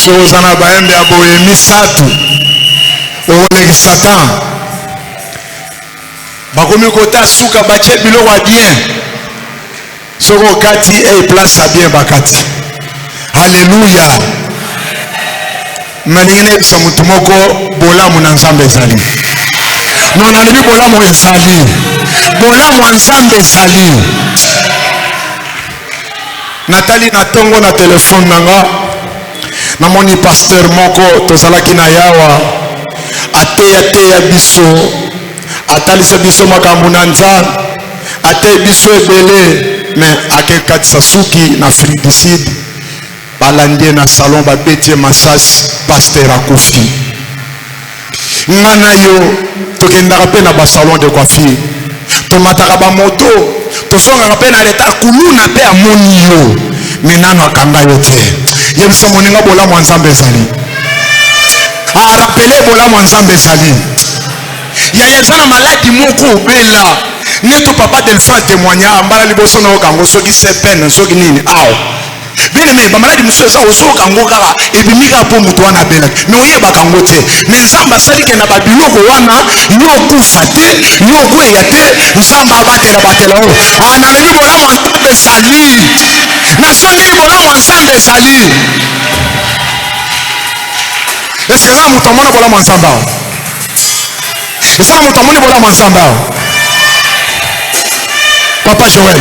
Sozana baembe aboye misatu oleki Satan bakomi kota suka bache bilo wa bien soko kati e place bien bakati. Alléluia. Maningine bisa mutu moko bolamu na Nzambe ezali. Nona lebi bolamu ezali. Bolamu Nzambe ezali. Natali na tongo na telefone nanga. Namoni pasteur moko tozalaki na yawa ateya biso atalisa biso makambo na Nzambe ate biso ebele mais akekatisa suki na Afrique du Sud balandie na salon babetie masasi pasteur akufi ngana yo tokendaka pe na ba salon de coiffure tomataka ba moto tosongaka pe na leta kuluna pe amoni yo mais nano akanga yo te. Yebisa moninga bolamu ya Nzambe ezali. Rappelez bolamu ya Nzambe ezali. Ya ezana maladi moko obela. Neto papa Delphin témoigna mbala liboso na okango soki sepen soki nini aw. Bien mais ba maladi muso eza osoka ngo kaka ebimika po mutu wana bela. Mais oyeba kango te. Mais Nzambe asali ke na ba biloko wana yo kufa te, yo kweya te, Nzambe abatela batela o. Na lobi bolamu ya Nzambe ezali. Na songi bolamu ya Nzambe ezali. Est-ce que ça mutu amona bolamu ya Nzambe aw? Est-ce que mutu amoni bolamu ya Nzambe aw? Papa Joël,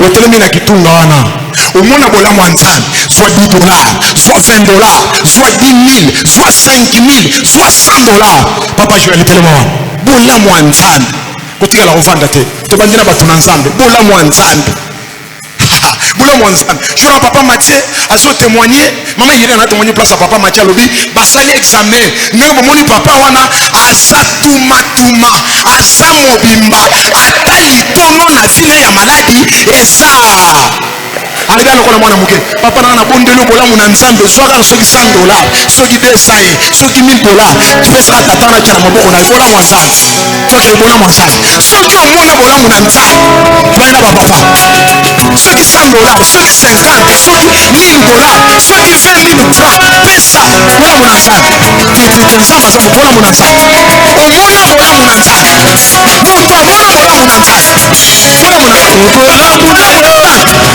otelemi na kitunga wana. Omona bolamu ya Nzambe, soit $10, soit $20, soit 10 000, soit 5 000, soit $100. Papa Joël telema wana. Bolamu ya Nzambe. Kotikala kovanda te. Tobandina bato na Nzambe. Bolamu ya Nzambe. Bolamu ya Nzambe. Je vois papa Mathieu a so témoigner. Maman il a témoigné place à papa Mathieu lobi. Basali examen. Ndenge bomoni papa wana asa tuma asa mobimba atali tono na vina ya maladi eza. Ali bien lokola mwana muke. Papa na bondelo bolamu na Nzambe zwaka soki $100, soki $200, soki $1000. Tu peux ça tata na tshana maboko na bolamu ya Nzambe. Soki bolamu ya Nzambe. Soki omona bolamu na Nzambe. Bana ba papa. Soki $100, soki 50, soki $1000, soki 20 000 francs. Pesa bolamu na Nzambe. Nzambe aza bolamu na Nzambe. Omona bolamu na Nzambe. Mutu amona bolamu na Nzambe.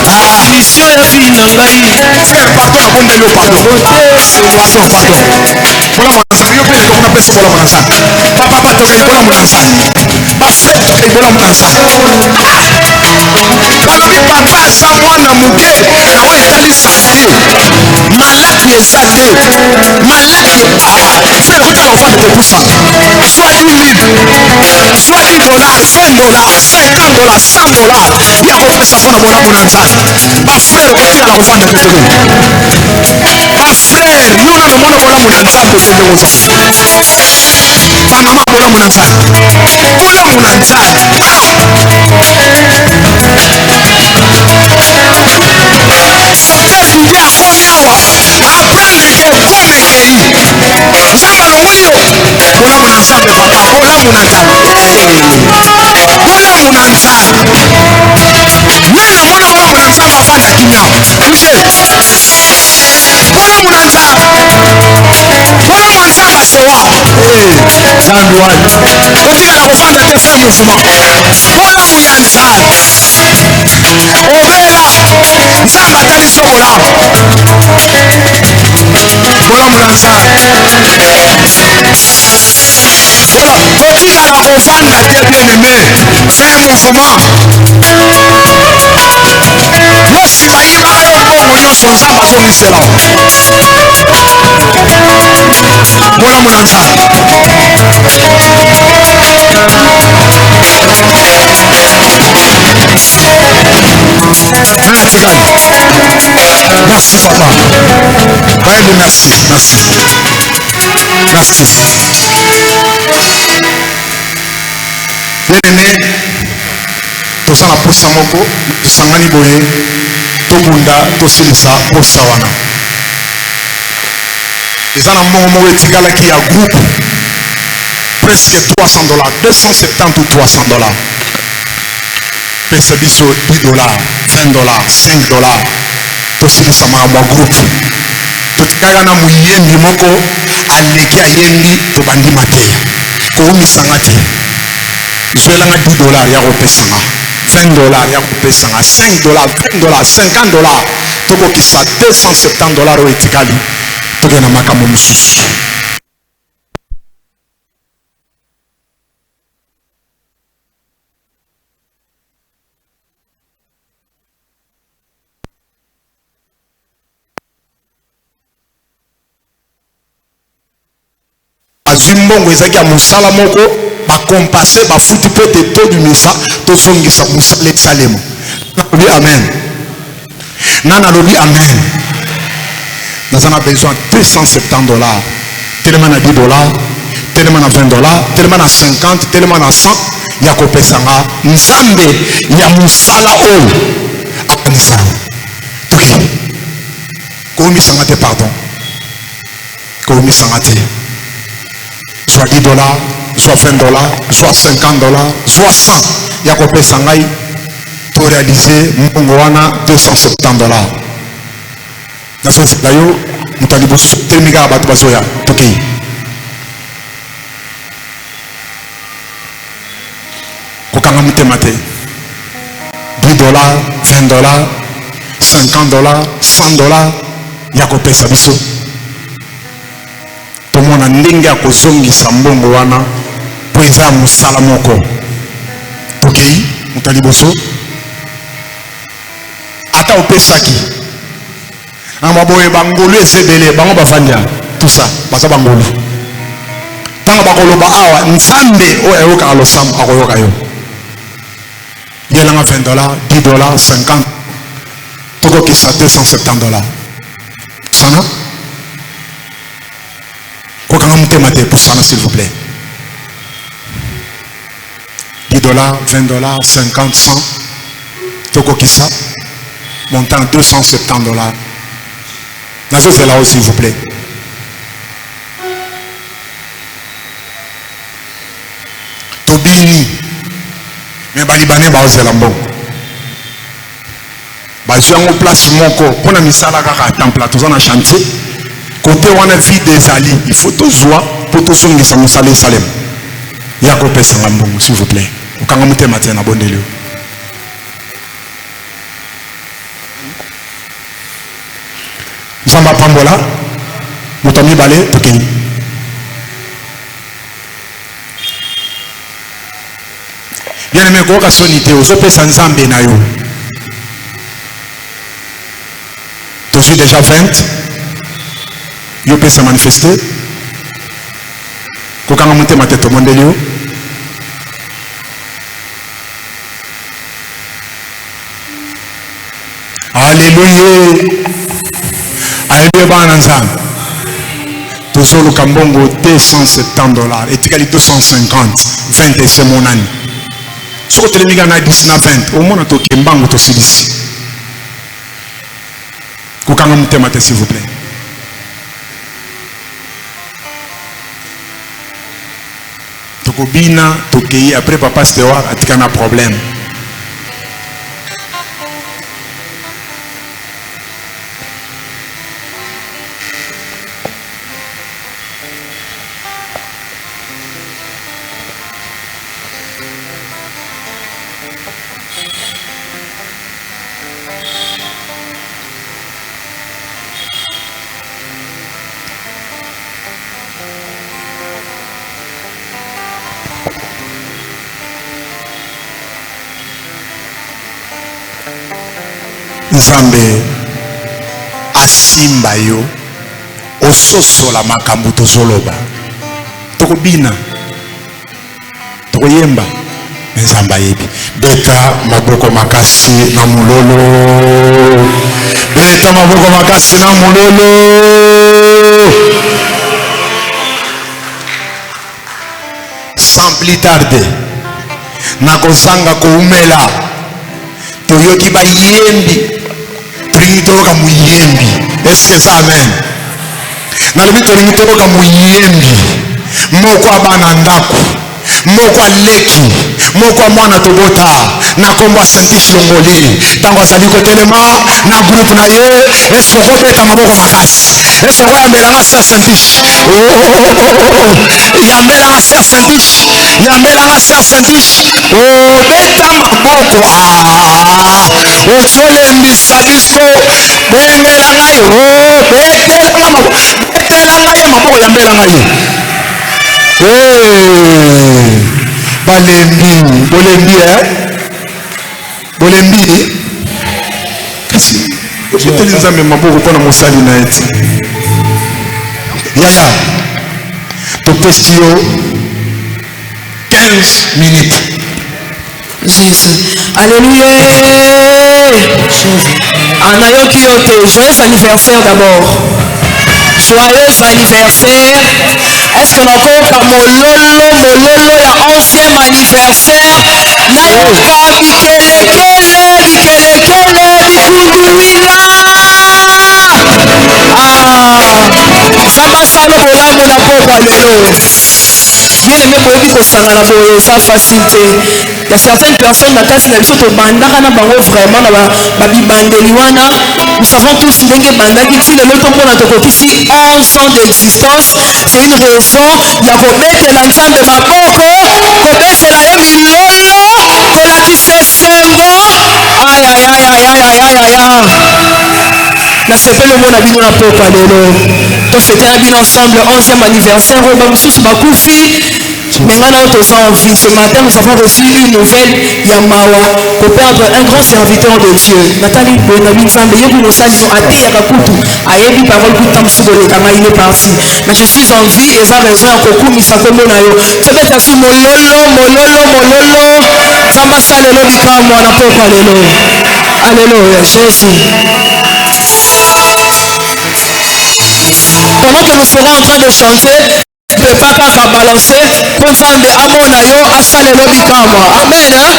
Bolamu na mission ya vie na ngai. Frère, pardon, abondelo pardon. Pardon. Bolamu na Nzambe. Yo pe ko na pesa bolamu na Nzambe. Papa to ke bolamu na Nzambe. Ba frère to ke bolamu na Nzambe. Alobi papa asa mwana muke na oyo etalisa te. Maladi eza te. Maladi frère otala ofanda te pusa. Soit 10 000, soit $10, $20, $50, $100. Ya kopesa mpona bolamu na Nzambe. Ba frère otikala ofanda te tele. Ba frère yo na mona bolamu na Nzambe tele oza. Ba mama bolamu na Nzambe. Bolamu na Nzambe. Ndia konyawa aprendre ke komekei Nzambe alongoli yo bolamu na Nzambe papa bolamu na Nzambe bolamu na Nzambe nana mona bolamu na Nzambe avanda kimia touche bolamu na Nzambe bolamu na Nzambe asewa Nzambe wani otikala kofanda te fe mouvement bolamu ya Nzambe obela Nzambe ataliso bolamu bolamu na Nzambe otikala kovanda te bien-aimé fe mouvement yo nsima yibaka yo mbongo nyonso Nzambe abonisela bolamu na Nzambe merci papa Baël, merci bien-aimé toza na posa moko tosangani boye tobunda tosilisa posa wana eza na mbongo moko etikalaki ya groupe presque $300 270 ou $300 pesa biso $10 $20 $5 tosilisa makambo ya groupe totikaka na moyembi moko aleki ayembi tobandi mateya koumisanga te zwelanga $10 ya kopesanga $20 ya kopesanga $5 $20 $50 tokokisa $270 oyo etikali tokende na makambo mosusu azwi mbongo ezalaki ya mosala moko bakompase bafuti mpe te tobimisa tozongisa mosala esalemo nalobi amen nalobi amen naza na besoin $270 telema na $10 telema na $20 telema na 50 telema na 100 ya kopesanga Nzambe ya mosala oyo akanisa toki Koumi sangate pardon. Koumi sangate. Soit 10 dollars, soit 20 dollars, soit 50 dollars, soit 100. Yakope sangai pour réaliser Mpongoana 270 dollars. Naso Dayo, Moutalibus, Telmiga Batbazoya, Toki. Kokanga Mutemate. 10 dollars, 20 dollars, 50 dollars, 100 dollars, Yakope Sabiso. Pour mon andingue à Kozongi Sambongo wana, pour eza musala moko. Ok, Mutaliboso. Ata opesaki. Amaboye bangolu ezebele, bango bafandia. Tout ça, basa bangolu. Tanga bakoloba awa, nsambe o eoka alosam akoyoka yo. Yelanga 20 dollars, 10 dollars, 50. Toko kisa 270 dollars. Sana? Kokanga mutemate pour Sana s'il vous plaît. 10 dollars, 20 dollars, 50, 100. Toko kisa. Montant 270 dollars. Nazo c'est là s'il vous plaît. Tobini. Mais balibane ba ozelambon. Bazuango place moko pona misala kaka temple toza na chantier. Côté wana vie des alliés, il faut tout joie pour tout son ngisa musale salem. Yako pesa ngambongo s'il vous plaît. Okanga mutema tena bondelio. Zamba pambola. Mutami balé tokeni. Bien aimé koka sonité ozopesa nzambe na yo. Tu suis déjà 20. Yo peut se manifester. Kokanga mutema teto mondelio. Alléluia. Alléluia bananza. Tozo le kambongo 270 dollars et tikali 250 20 et c'est mon année. So ko telemiga na 10 na 20 au moins to kembango to silisi. Kokanga mutema te s'il vous plaît. Tokobina tokei après papa Stéwa atika na problème. Nzambe asimba yo ososola makambo tozoloba tokobina tokoyemba Nzambe yebi beta maboko makasi na mulolo beta maboko makasi na mulolo sans plus tarder nakozanga koumela toyoki bayembi tolingi toloka muyembi. Est-ce que ça amen? Nalobi tolingi toloka muyembi moko abana ndako moko aleki moko mwana tobota na komba Saint-Ish Longoli tango azali kotelema na groupe na ye. Est-ce que kobeta maboko makasi? Est-ce que yambelanga Sœur Saint-Ish? Yambelanga Sœur Saint-Ish, yambelanga Sœur Saint-Ish. Beta maboko ozolembisa biso bengela ngai betelanga maboko yambelanga ye. Balembi bolembi bolembi kasi ozoteli Nzambe maboko mpona mosali na ete yaya topesi yo 15 minutes. Jésus. Alléluia. Anayoki yote. Joyeux anniversaire d'abord. Joyeux anniversaire. Est-ce qu'on a encore mololo ya 11e anniversaire? Nayoka bikelekele bikunduila. Alléluia. Bien aimé boyebi kosangana boye eza facile te. Il y a certaines personnes na kati na biso tobandaka na bango vraiment na babibandeli wana. Nous savons tous ndenge bandaki ti lelo to mpona tokokisi 11 ans d'existence. C'est une raison ya kobetela nzambe maboko, kobetela ye milolo, kolakisa esengo. Ayayayayayayaya. nasepeli omona bino na pokwa lelo tofete na bino ensemble 11e anniversaire oyo bamosusu bakufi me ngai na oyo toza en vie ce matin nous avons reçu une nouvelle ya mawa koperdre un grand serviteur de dieu natali boye na binzambe yebi mosali no ateyaka kutu ayebi parole kuta mosusu kolekanga il est parti mais je suis en vie eza raison ya kokumisa nkombo na yo tobeta si mololo mololo mololo nzambe asalelo likamwa na pokwa lelo alléluia jésus. Pendant que nous serons en train de chanter, prépare kaka balancer mpo nzambe amona yo asalelo likamwa amen hein?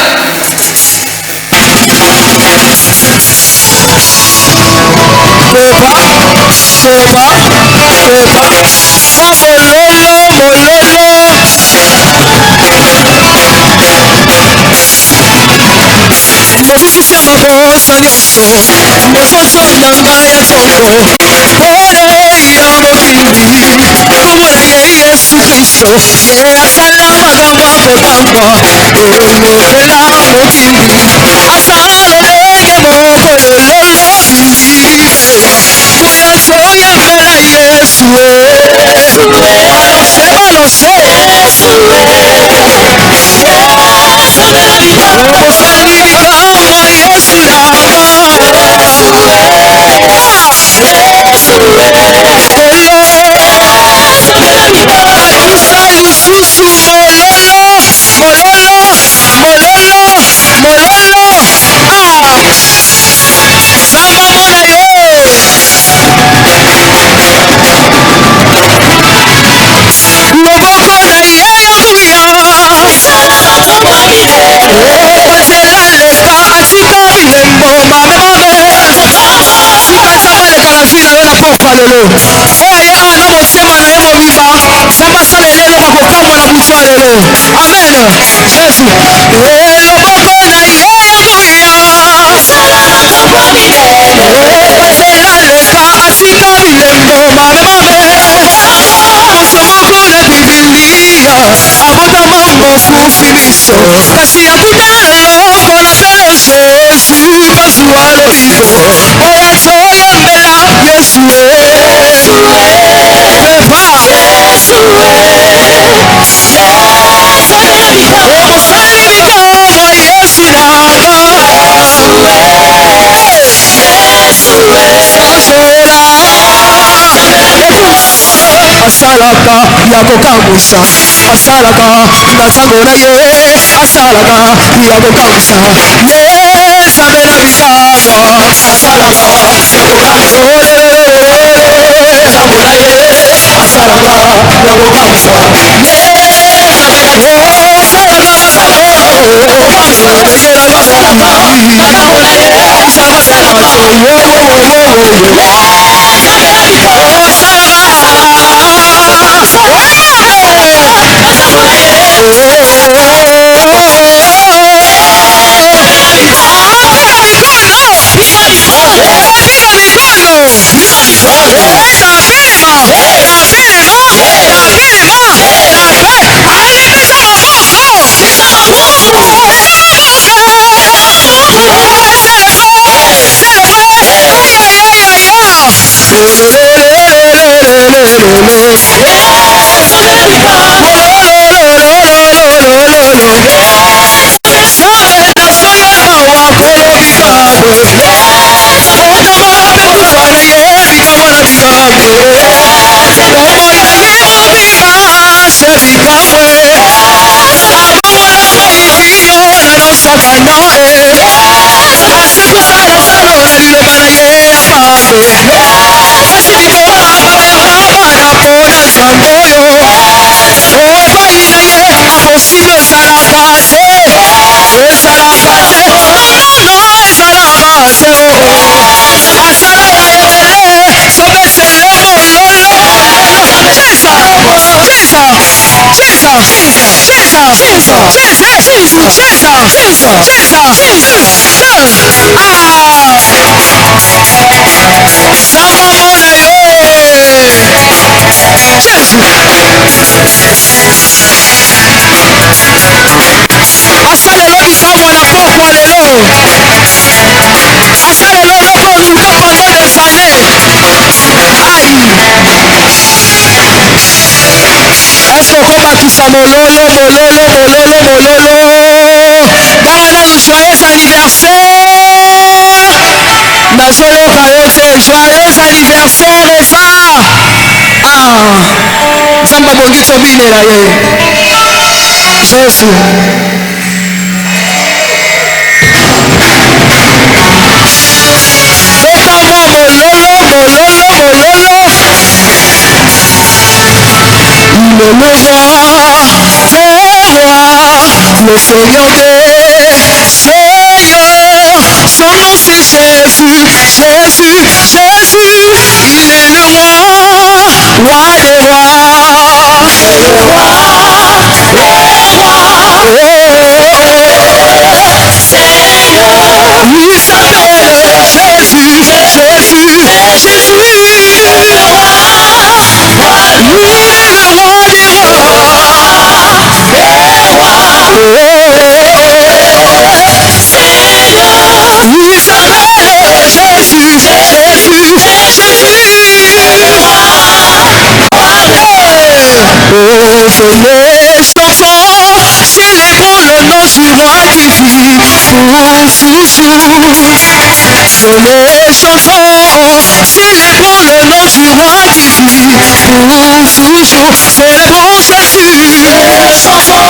Obikisi ya mabonzo nyonso liboso nzambe na ngai ya tongo ya mokili kombo na ye yesu kristo ye asala makambo akotangwa elobela mokili asala lolenge moko lololo moya toyembela yesu balose balose omosali likamwa yesu nanga ayusa lisusu mololo mololo mololo mololo nzambe amona yo loboko na ye ya nguya panzela leka atika bilembo mamemabe tika nzambe aleka na vi na yo na pokwa lelo oyo ayaka na motema na ye mobimba nzambe asala eleloko kokamwa na butu ya lelo amen jésus loboko na ye ya nguya panzela leka atika bilembo mamemabe moso moko na bibilia abuta mongo fufi biso kasi akuta lokolo mpelo jesu kozwa loito oya toyembela yesu eva omosali likamwa yesu nanga asalaka ya kokamwisa asalaka na ntango na ye asalaka ya kokamwisa ye nzambe na bikamwa asalaka ntango na ye asalaka ya kokamwisa ye nzambe na bikamwa asalaka makambo ndenge na yo asalaka asalaka impossible ezalaka te ezalaka te nono ezalaka zero asala ya ebele sobesele mololo jesus jesus asalelo bikamwa na pokwa lelo asalelo eloko oluka pendant des années ai eske okomakisa mololo bana nanu joyeux anniversaire nazoyoka yo te joyeux anniversaire eva nzambe abongi tobinela ye jésus tokamwa mololo il est le roi le Seigneur des Seigneurs, son nom c'est Jésus, il est le roi des rois, il s'appelle Jésus, que les chansons célébrons le nom du roi qui vit pour toujours. Que les chansons célébrons le nom du roi qui vit pour toujours. Célébrons Jésus. Les chansons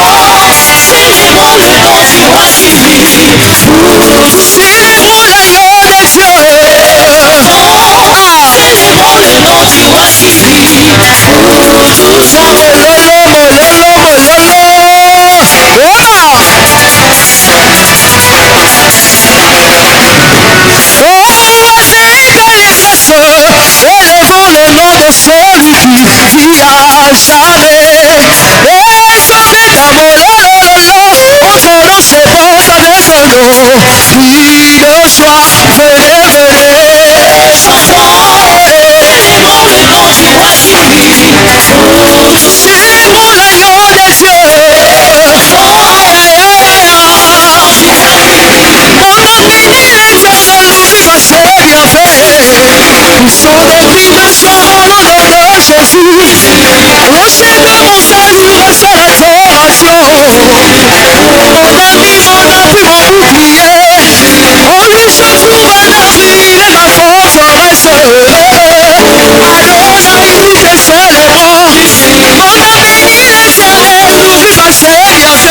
célébrons le nom du roi qui vit pour toujours. Célébrons l'agneau des cieux. Célébrons le nom du roi qui vit pour toujours. Élevons le nom de celui qui vit à jamais. Et sauvé Kamolololo, entre l'eau se porte avec son nom. Puis le soir, venez. Célébrons le nom du roi qui vit. Célébrons l'agneau des cieux. Son doctrine soit mon nom de Jésus, rocher de mon salut, ma seule restauration. Mon ami, mon appui, mon bouclier, en lui je trouve la vie et ma forteresse. Adonai, il est seulement, mon ami, il est éternel, nourrit ma saignanté.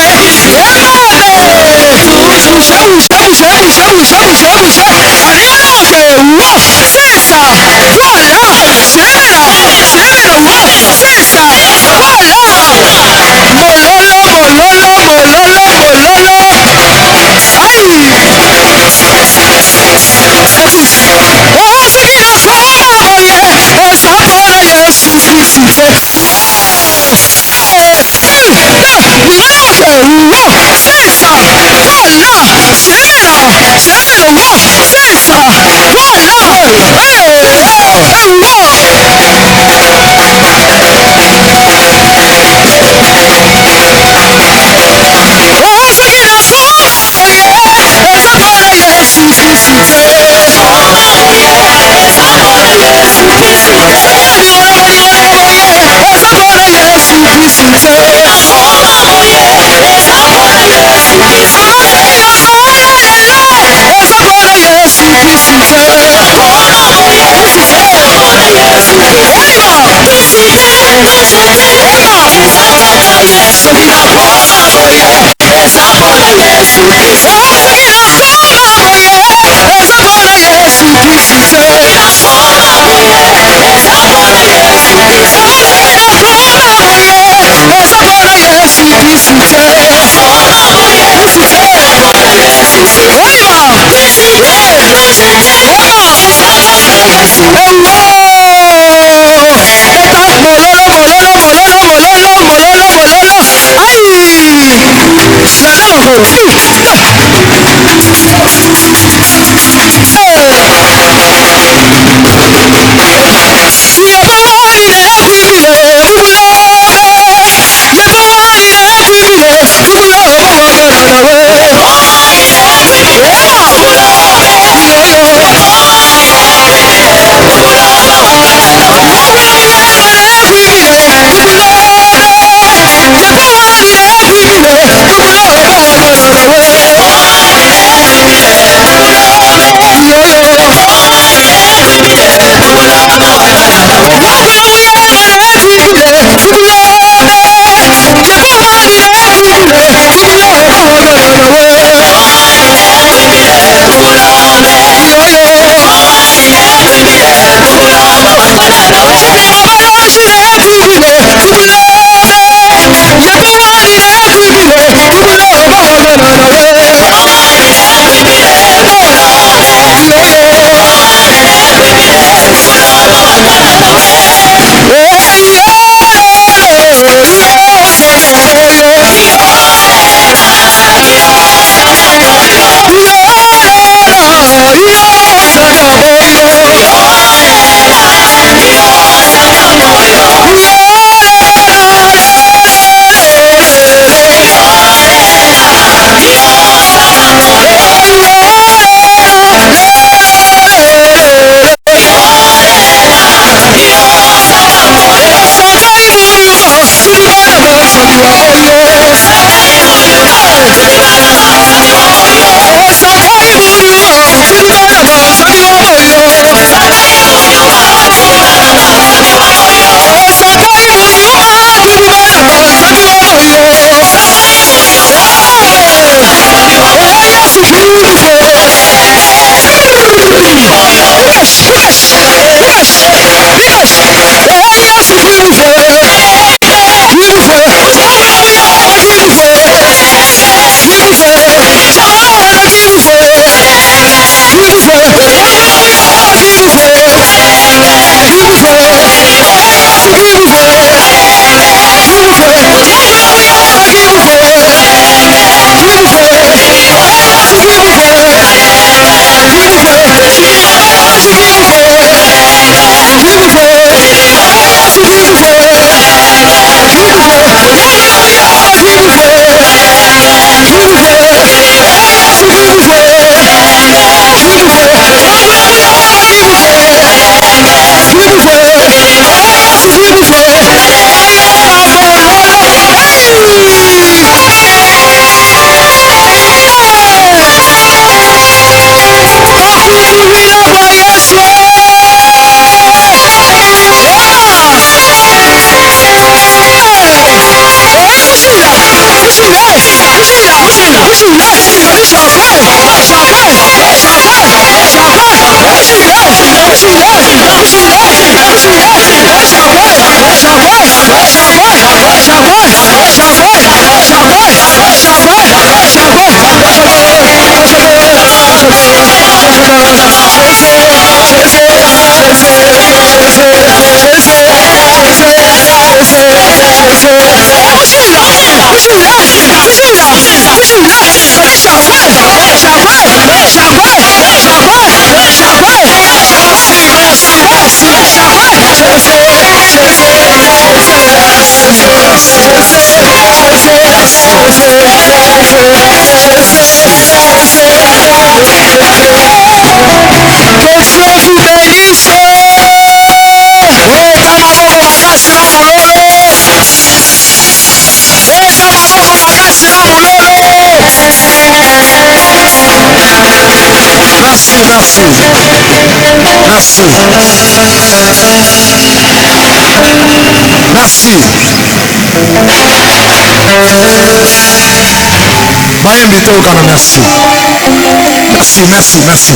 Merci.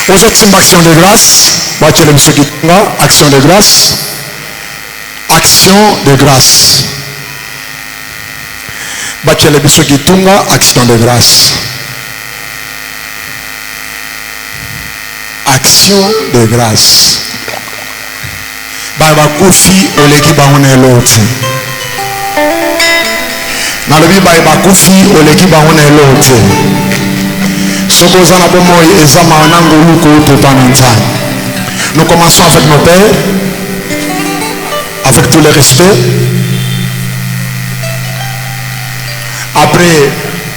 Aujourd'hui, action de grâce. Action de grâce. Action de grâce. Action de grâce. Action de grâce. Baba Kofi oleki baona eloti. Nalobi Baba Kofi oleki baona eloti. Sokozana bomoy ezama nango luko totananza. Nous commençons avec nos pères, avec tout le respect. Après,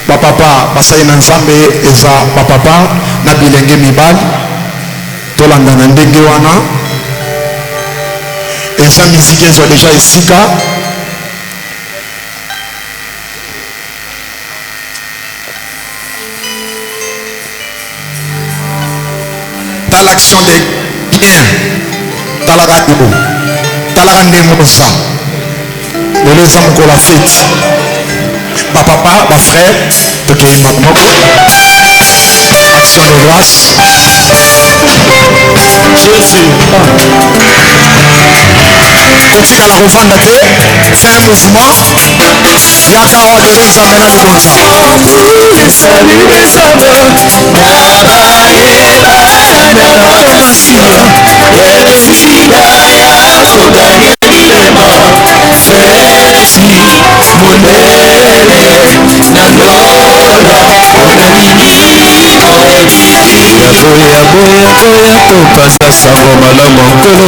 papa, basai nanzambe eza papa na bilenge mibali. Tolanda na ndenge wana. Eza musique ezwa déjà esika. Dans l'action des biens, dans la radio, dans la rendez-vous, le les hommes qu'on la fête, papa, ma frère, de qui maintenant, action de grâce, Jésus, petit à la revente, c'est un mouvement, il y a qu'à avoir des examens de bon sens. Topasa sango malamu nkolo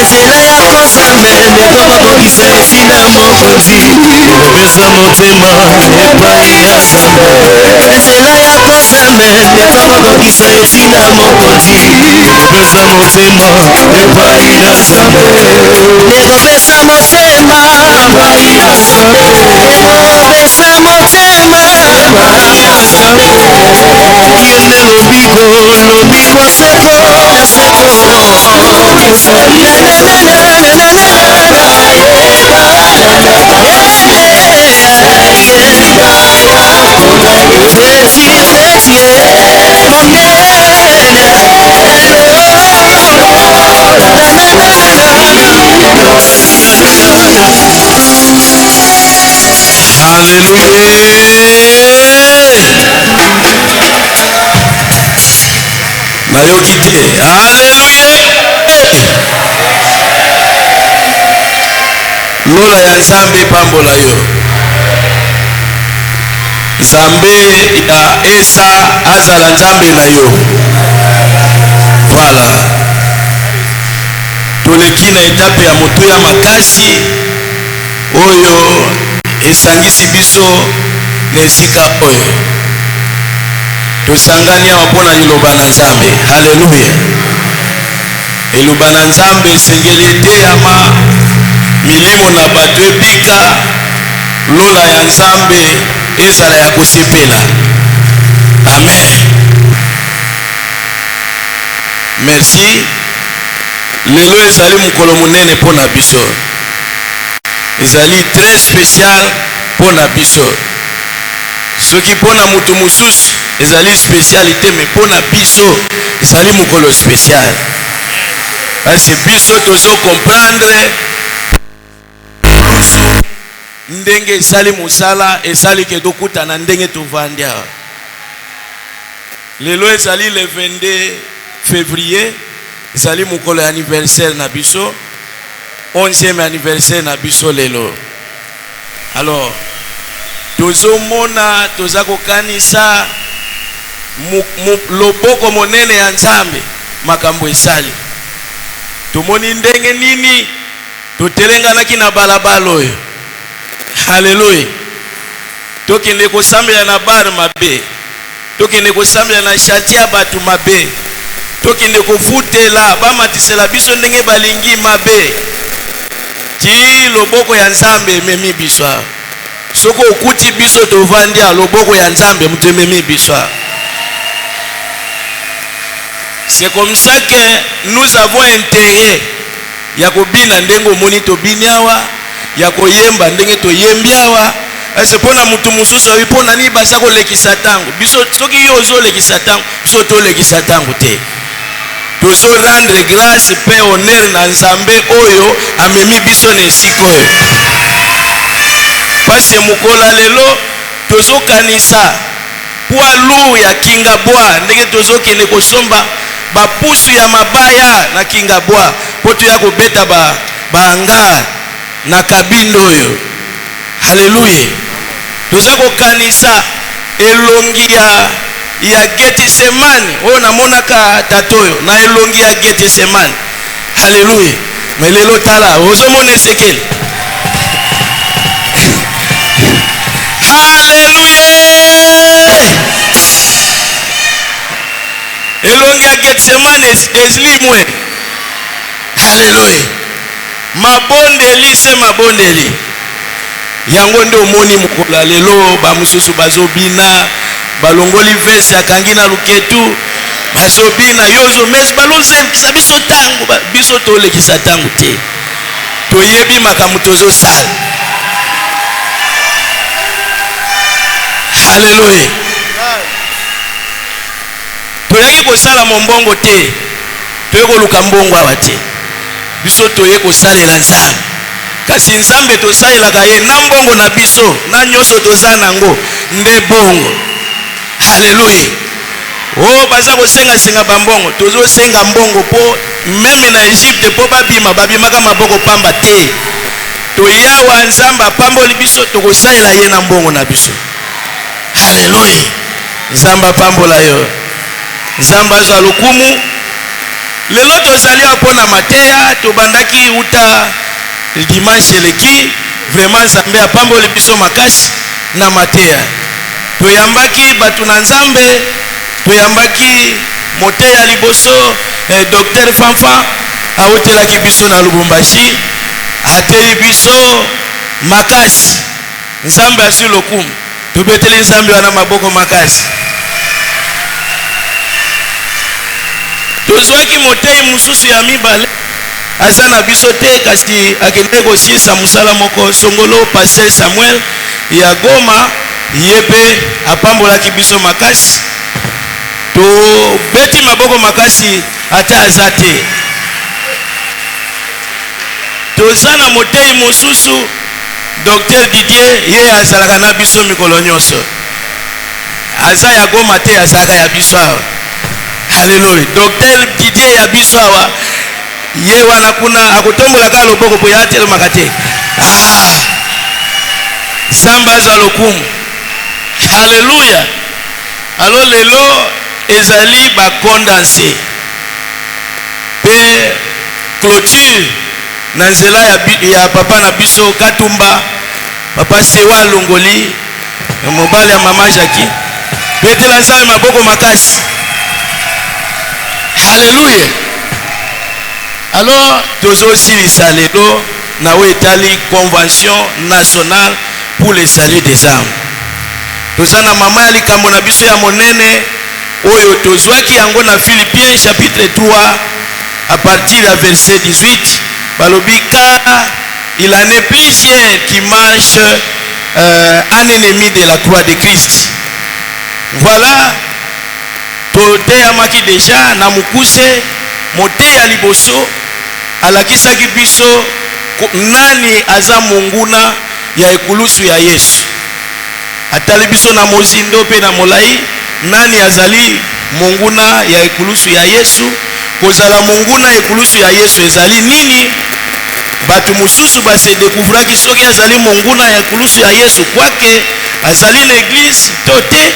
Nzela ya konzambe ndekobokisa etina mokonzi opesa motema epai ya nzambe. Nzela ya konzambe ndekobokisa etina mokonzi opesa motema epai ya nzambe. Nekopesa motema epai ya nzambe. Nekopesa motema epai ya nzambe. Yende lobiko lobiko seko seko. Mayokite, alléluia. Lola ya Nzambe pambola yo. Nzambe ya Esa azala Nzambe na yo. Voilà. Toleki na etape ya moto ya makasi oyo esangisi biso na esika oyo. tosangani awa mpona liloba na Nzambe. Haleluya. Eloba na Nzambe esengeli eteyama milimo na bato ebika lola ya Nzambe ezala ya kosepela. Amen. Merci. Lelo ezali mukolo munene pona biso. Ezali très spécial pona biso. Soki pona mutu mususu ezali spécialité, mais pona biso ezali mukolo spécial. Parce que biso tozo comprendre ndenge esali musala esali ke tokutana ndenge tovandi awa. Lelo ezali le 22 février, ezali mukolo ya anniversaire na biso, 11e anniversaire na biso lelo. Alors tozomona toza kokanisa loboko monene ya Nzambe makambo esali. Tomoni ndenge nini totelenganaki na balabala oyo. Haleluya. Tokende kosambela na bar mabe, tokende kosambela na chantier batu mabe, tokende kofutela bamatisela biso ndenge balingi mabe. Ti loboko ya Nzambe ememi biso. Soko okuti biso tovandi a loboko ya Nzambe mutu ememi biso. C'est comme ça que nous avons intérêt ya kobina ndenge omoni tobini awa, ya koyemba ndenge toyembi awa. C'est pona mutu mususu oyo pona ni basa kolekisa tango. Biso soki yo ozolekisa tango, biso tolekisa tango te. Tozo rendre grâce pe honneur na Nzambe oyo amemi biso na esika oyo. Parce que mukola lelo tozo kanisa poilu ya Kingabwa ndenge tozo kende kosomba bapusu ya mabaya na Kingabwa poto ya kobeta baanga na kabindo oyo. Haleluya. Toza kokanisa elongi ya Getsemane oyo namonaka tatoyo na elongi ya Getsemane. Haleluya. Melelo tala ozomona esekeli. Haleluya. Elongi ya Getsemane ezlimwe. Haleluya. Mabondeli se mabondeli. Yango nde omoni mukola lelo ba mususu bazobina balongoli vese akangi na luketu bazobina yozo mes balose biso tango biso tolekisa tango te. Toyebi makambo tozosala. Haleluya. Toyaki kosala mombongo te, toyeko luka mbongo awa te. Biso toye kosalela Nzambe. Kasi Nzambe tosalelaka ye na mbongo na biso, na nyonso toza nango nde bongo. Haleluya. Oh baza kosenga senga bambongo, tozo senga mbongo po meme na Egypte po babimaka maboko pamba te. Toyawa Nzambe pamboli biso tokosalela ye na mbongo na biso. Haleluya. Nzambe pambola yo. Nzambe azwa lokumu. Lelo tozali apona mateya tobandaki uta dimanche leki vraiment Nzambe apamboli biso makasi na mateya. Toyambaki batu na Nzambe, toyambaki moteya liboso Dr Fanfa aotelaki biso na Lubumbashi, ateli biso makasi. Nzambe azwi lokumu. Tobeteli Nzambe wana maboko makasi. Tozwaki motei mususu ya mibale aza na biso te kasi akende kosisa musala moko songolo Pasteur Samuel ya Goma yepe apambolaki biso makasi. Tobeti maboko makasi ata aza te. Toza na motei mususu Dr Didier ye azalaka na biso mikolo nyonso. Aza ya Goma te azalaka ya biso awa. Haleluya. Dr Didier ya biso awa ye wana kuna akotombolaka loboko po ya telemaka te. Nzambe azwa lokumu. Haleluya. Alors lelo ezali ba condenser pe clôture na nzela ya papa na biso Katumba, papa Sewa Longoli, mobali ya mama Jackie. betela nzambe maboko makasi. Alléluia. Alors, tozosilisa lelo na oyo etali convention nationale pour le salut des âmes. Toza na mama ya likambo na biso ya monene oyo tozwaki yango na Philippiens chapitre 3 à partir du verset 18. Balobi car il en est plusieurs qui marchent en ennemi de la croix de Christ. Voilà, toteyamaki déjà na mukuse moteya liboso alakisaki biso nani aza monguna ya ekulusu ya Yesu. Atali biso na mozindo pe na molai nani azali monguna ya ekulusu ya Yesu. Kozala monguna ekulusu ya Yesu ezali nini? Batu mususu base découvraki soki azali monguna ya ekulusu ya Yesu kwake azali l'église tote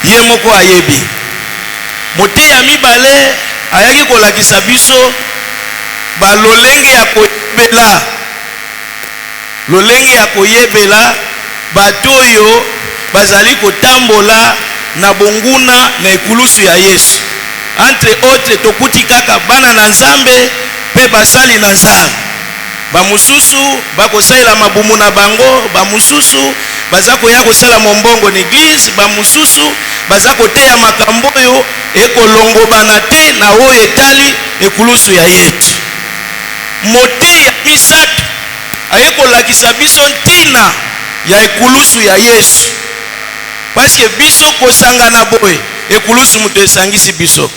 ye moko ayebi. Moteya mibale ayaki kolakisa biso balolenge ya koyebela, lolenge ya koyebela bato oyo bazali kotambola na bonguna na ekulusu ya Yesu. Entre autres tokuti kaka bana na Nzambe pe basali na Nzambe. Bamususu bakosalela mabumu na bango, bamususu baza koya kosala mombongo na église, bamususu baza koteya makambo oyo ekolongobana te na oyo etali ekulusu ya Yesu. Moteya misato ayekolakisa biso ntina ya ekulusu ya Yesu. Parce que biso kosangana boye ekulusu muto esangisi biso.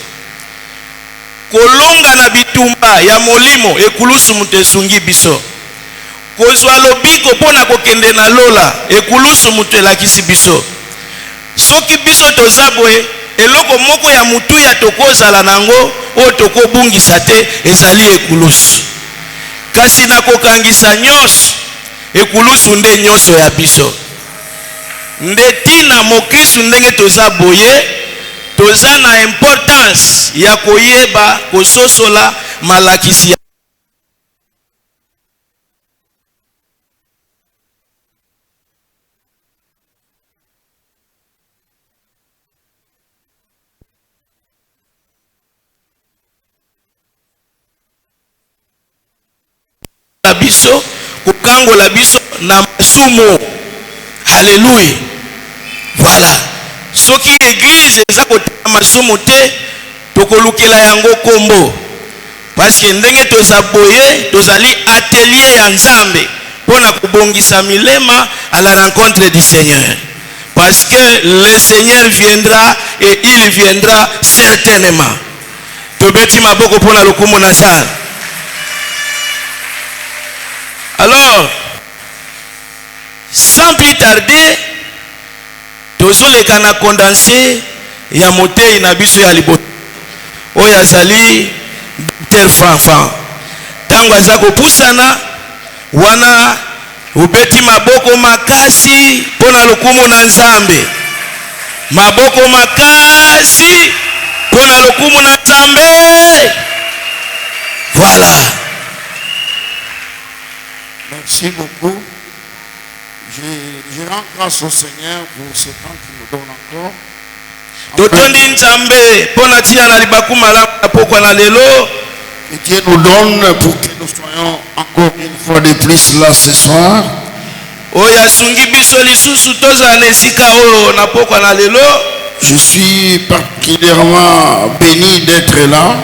Kolonga na bitumba ya molimo ekulusu muto esungi biso. Kozwa lobiko pona kokende na lola ekulusu muto elakisi biso. Soki biso toza boye eloko moko ya mutu ya tokozala nango o tokobungisa te ezali ekulusu. Kasi na kokangisa nyonso ekulusu nde nyonso ya biso. Nde tina mokristu ndenge toza boye toza na importance ya koyeba kososola malakisi ya biso kokangola biso na masumu. Alléluia. Voilà. Soki église eza koteka masumu te tokolukela yango kombo. Parce que ndenge toza boye tozali atelier ya Nzambe pona kubongisa milema à la rencontre du Seigneur. Parce que le Seigneur viendra et il viendra certainement. Tobeti maboko pona lokumu na Nzambe. Alors, sans plus tarder, tozoleka na condensé ya motei na biso ya liboso oyo azali Dr. Fanfan. Tango aza kopusana wana ubeti maboko makasi pona lokumu na Nzambe. Maboko makasi pona lokumu na Nzambe. Voilà. merci beaucoup. Je rends grâce au Seigneur pour ce temps qu'il nous donne encore. Totondi Nzambe pona tia na libaku malamu na pokwa na lelo. Que Dieu nous donne pour que nous soyons encore une fois de plus là ce soir. Oya sungi biso lisusu toza na esika oyo na pokwa na lelo. Je suis particulièrement béni d'être là.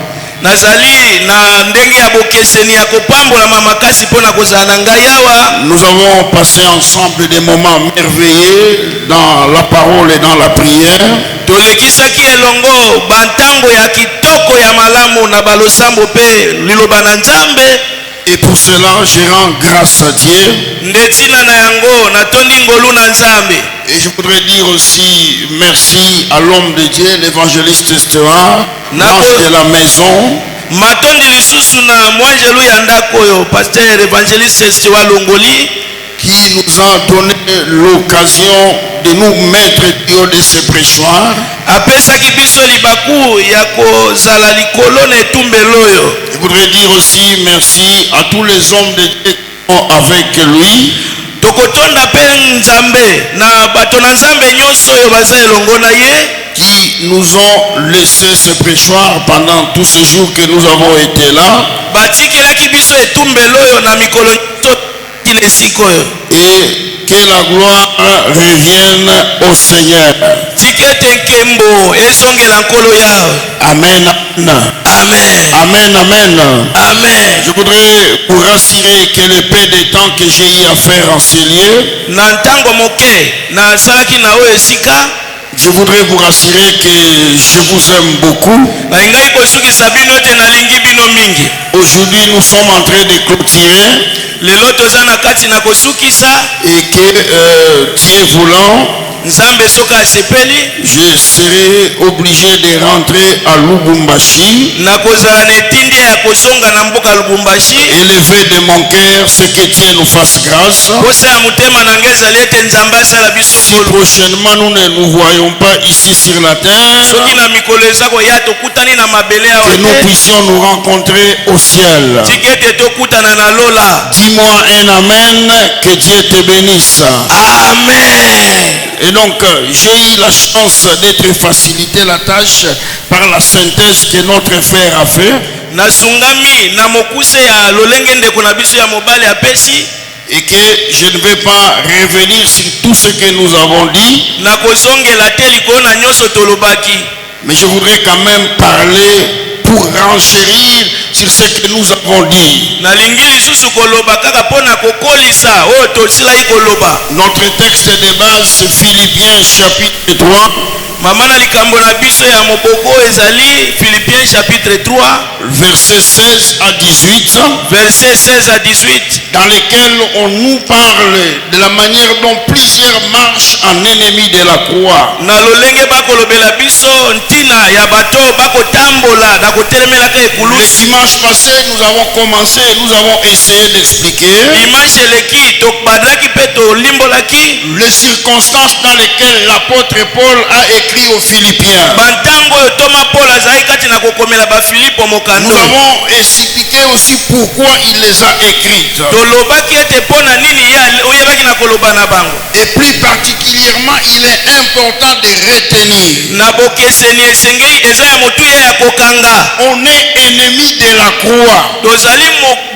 Nazali na ndenge ya bokeseni ya kopambola makasi pona kozala na ngai awa. Nous avons passé ensemble des moments merveilleux dans la parole et dans la prière. Tolekisaki elongo bantango ya kitoko ya malamu na balosambo pe liloba na Nzambe. Et pour cela, je rends grâce à Dieu. Ndetina na yango natondi ngolu na Nzambe. Et je voudrais dire aussi merci à l'homme de Dieu, l'évangéliste Stewart, l'ange de la maison. Matondi lisusu na mwanjelu ya ndako yo pasteur évangéliste Stewart Longoli, qui nous a donné l'occasion de nous mettre du haut de ce pressoir. apesaki biso libaku ya kozala likolo na etumbelo oyo. Je voudrais dire aussi merci à tous les hommes de Dieu qui sont avec lui. tokotonda pe nzambe na bato na nzambe nyonso oyo baza elongo na ye qui nous ont laissé ce prêchoir pendant tous ces jours que nous avons été là. batikelaki biso etumbelo oyo na mikolo nyonso kile esika oyo. Et que la gloire revienne au Seigneur. tika ete nkembo ezongela nkolo yawe. Amen. Amen. Amen, amen. Amen. Je voudrais vous rassurer que le peu de temps que j'ai eu à faire en ces lieux, na ntango moke nasalaki na oyo esika. je voudrais vous rassurer que je vous aime beaucoup. nalingai kosukisa bino te nalingi bino mingi. Aujourd'hui, nous sommes en train de clôturer lelo toza na kati na kosukisa. et que Dieu voulant, nzambe soki asepeli je serai obligé de rentrer à Lubumbashi. nakozala na etindi ya kozonga na mboka Lubumbashi. Élevé de mon cœur, ce que Dieu nous fasse grâce. posa ya motema na ngai ezali ete nzambe asala biso Si ngolu. prochainement nous ne nous voyons pas ici sur la terre, soki na mikolo eza koya tokutani na mabele que awa nous te puissions nous rencontrer au ciel. tika ete tokutana na lola. Dis-moi un amen, que Dieu te bénisse. Amen. Et donc, j'ai eu la chance d'être facilité la tâche par la synthèse que notre frère a fait. nasungami na mokuse ya lolenge ndeko na biso ya mobali apesi. Et que je ne vais pas revenir sur tout ce que nous avons dit, nakozongela te likolo na nyonso tolobaki. mais je voudrais quand même parler pour renchérir sur ce que nous avons dit. nalingi lisusu koloba kaka mpona kokolisa oyo tosilaki koloba. Notre texte de base, c'est Philippiens chapitre 3, mama na likambo na biso ya moboko ezali Philippiens chapitre 3 versets 16 à 18, verset 16 à 18, dans lequel on nous parle de la manière dont plusieurs marchent en ennemis de la croix. na lolenge bakolobela biso ntina ya bato bakotambola na kotelemelaka Le ekulusu. dimanche passé, nous avons commencé et nous avons essayé d'expliquer dimanche eleki tobandaki mpe tolimbolaki les circonstances dans lesquelles l'apôtre Paul a écrit aux Philippiens. bantango oyo toma paul azalaki kati na kokomela bafilipo Nous mokando. avons expliqué aussi pourquoi il les a écrites. tolobaki ete mpo na nini ye oyebaki na koloba na bango. Et plus particulièrement, il est important de retenir. na bokeseni esengeli eza ya motuya ya kokanga. On est ennemi de la croix. tozali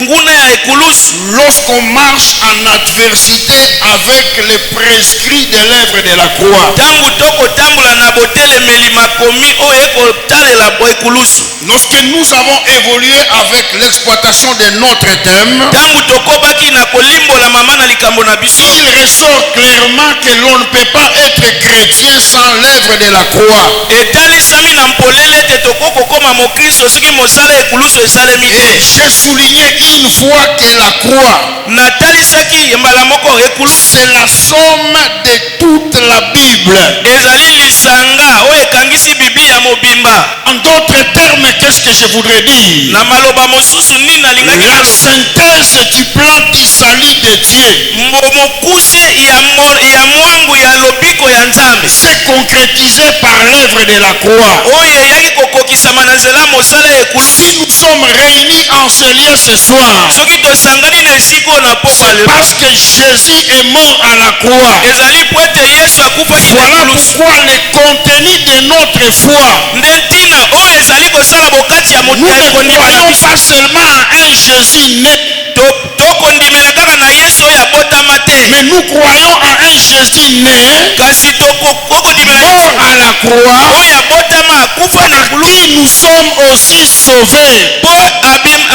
nguna ya ekulusu. Lorsqu'on marche en adversité avec les prescrits de l'œuvre de la croix. ntango tokotambola na botelemeli makomi oyo ekotalela ekulusu. Lorsque nous avons évolué avec l'exploitation de notre thème, ntango tokobaki na kolimbola mama na likambo na biso. il ressort clairement que l'on ne peut pas être chrétien sans l'œuvre de la croix. etalisami na mpolele ete tokokokoma mokristo soki mosala ekulusu esalemi Et te. j'ai souligné une fois que la croix, natalisaki mbala moko ekulusu c'est la somme de toute la Bible. ezali lisanga oyo ekangisi biblia mobimba. En d'autres termes, qu'est-ce que je voudrais dire? na maloba mosusu nini nalingaki La synthèse du plan du salut de Dieu mokuse ya mwangu ya lobiko ya nzambe s'est concrétisé par l'œuvre de la croix. oyo eyaki kokokisama na nzela mosala ya ekulusu. Si nous sommes réunis en ce lieu ce soir, soki tosangani na esika oyo na pokwa c'est lelo parce que Jésus est mort à la croix. ezali po ete yesu akufaki na Voilà ekulusu. pourquoi le contenu de notre foi, nde ntina oyo ezali kosala bokati ya nous ne kondima na croyons biso. pas seulement à un Jésus né, tokondimela kaka na yesu oyo abotama te, mais nous croyons à un Jésus né, kasi tokondimela yesu mort à la croix, oyo abotama akufa na ekulusu et nous sommes aussi sauvés. mpo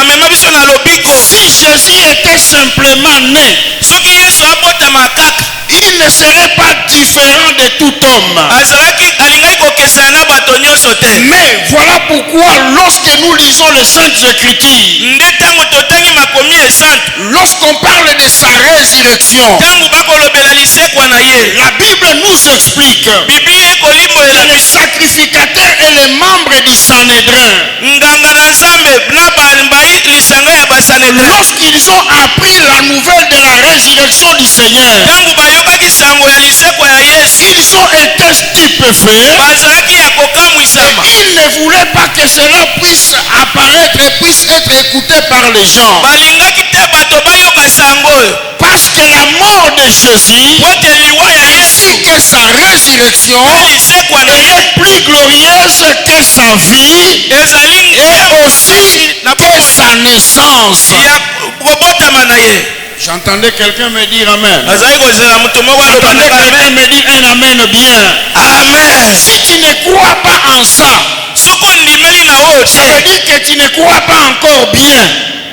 amema biso na lobiko. Si Jésus était simplement né, soki yesu abotama kaka il ne serait pas différent de tout homme. azalaki alingaki kokesana na bato nyonso te. Mais voilà pourquoi lorsque nous lisons les Saintes Écritures, nde ntango totangi makomi esante, lorsqu'on parle de sa résurrection, ntango bakolobela lisekwa na ye, la Bible nous explique biblia ekolimbolela que les sacrificateurs et les membres du Sanhédrin, nganga na nzambe na bayi lisanga ya basanedrin, lorsqu'ils ont appris la nouvelle de la résurrection du Seigneur, ntango bayokaki sango ya lisekwa ya yesu ils ont été stupéfaits. bazalaki ya kokamwisama. Ils ne voulaient pas que cela puisse apparaître et puisse être écouté par les gens. balingaki te bato bayoka tokokokisa yango oyo Parce que la mort de Jésus po ete liwa ya yesu ainsi que sa résurrection pe lisekwa na ye est plus glorieuse que sa vie ezali et aussi que sa naissance. ya kobotama na ye. J'entendais quelqu'un me dire Amen. azali kozela moto moko J'entendais alobaka quelqu'un amen me dire un Amen bien. amen. Si tu ne crois pas en ça, soki ondimeli na oyo ça veut te dire que tu ne crois pas encore bien.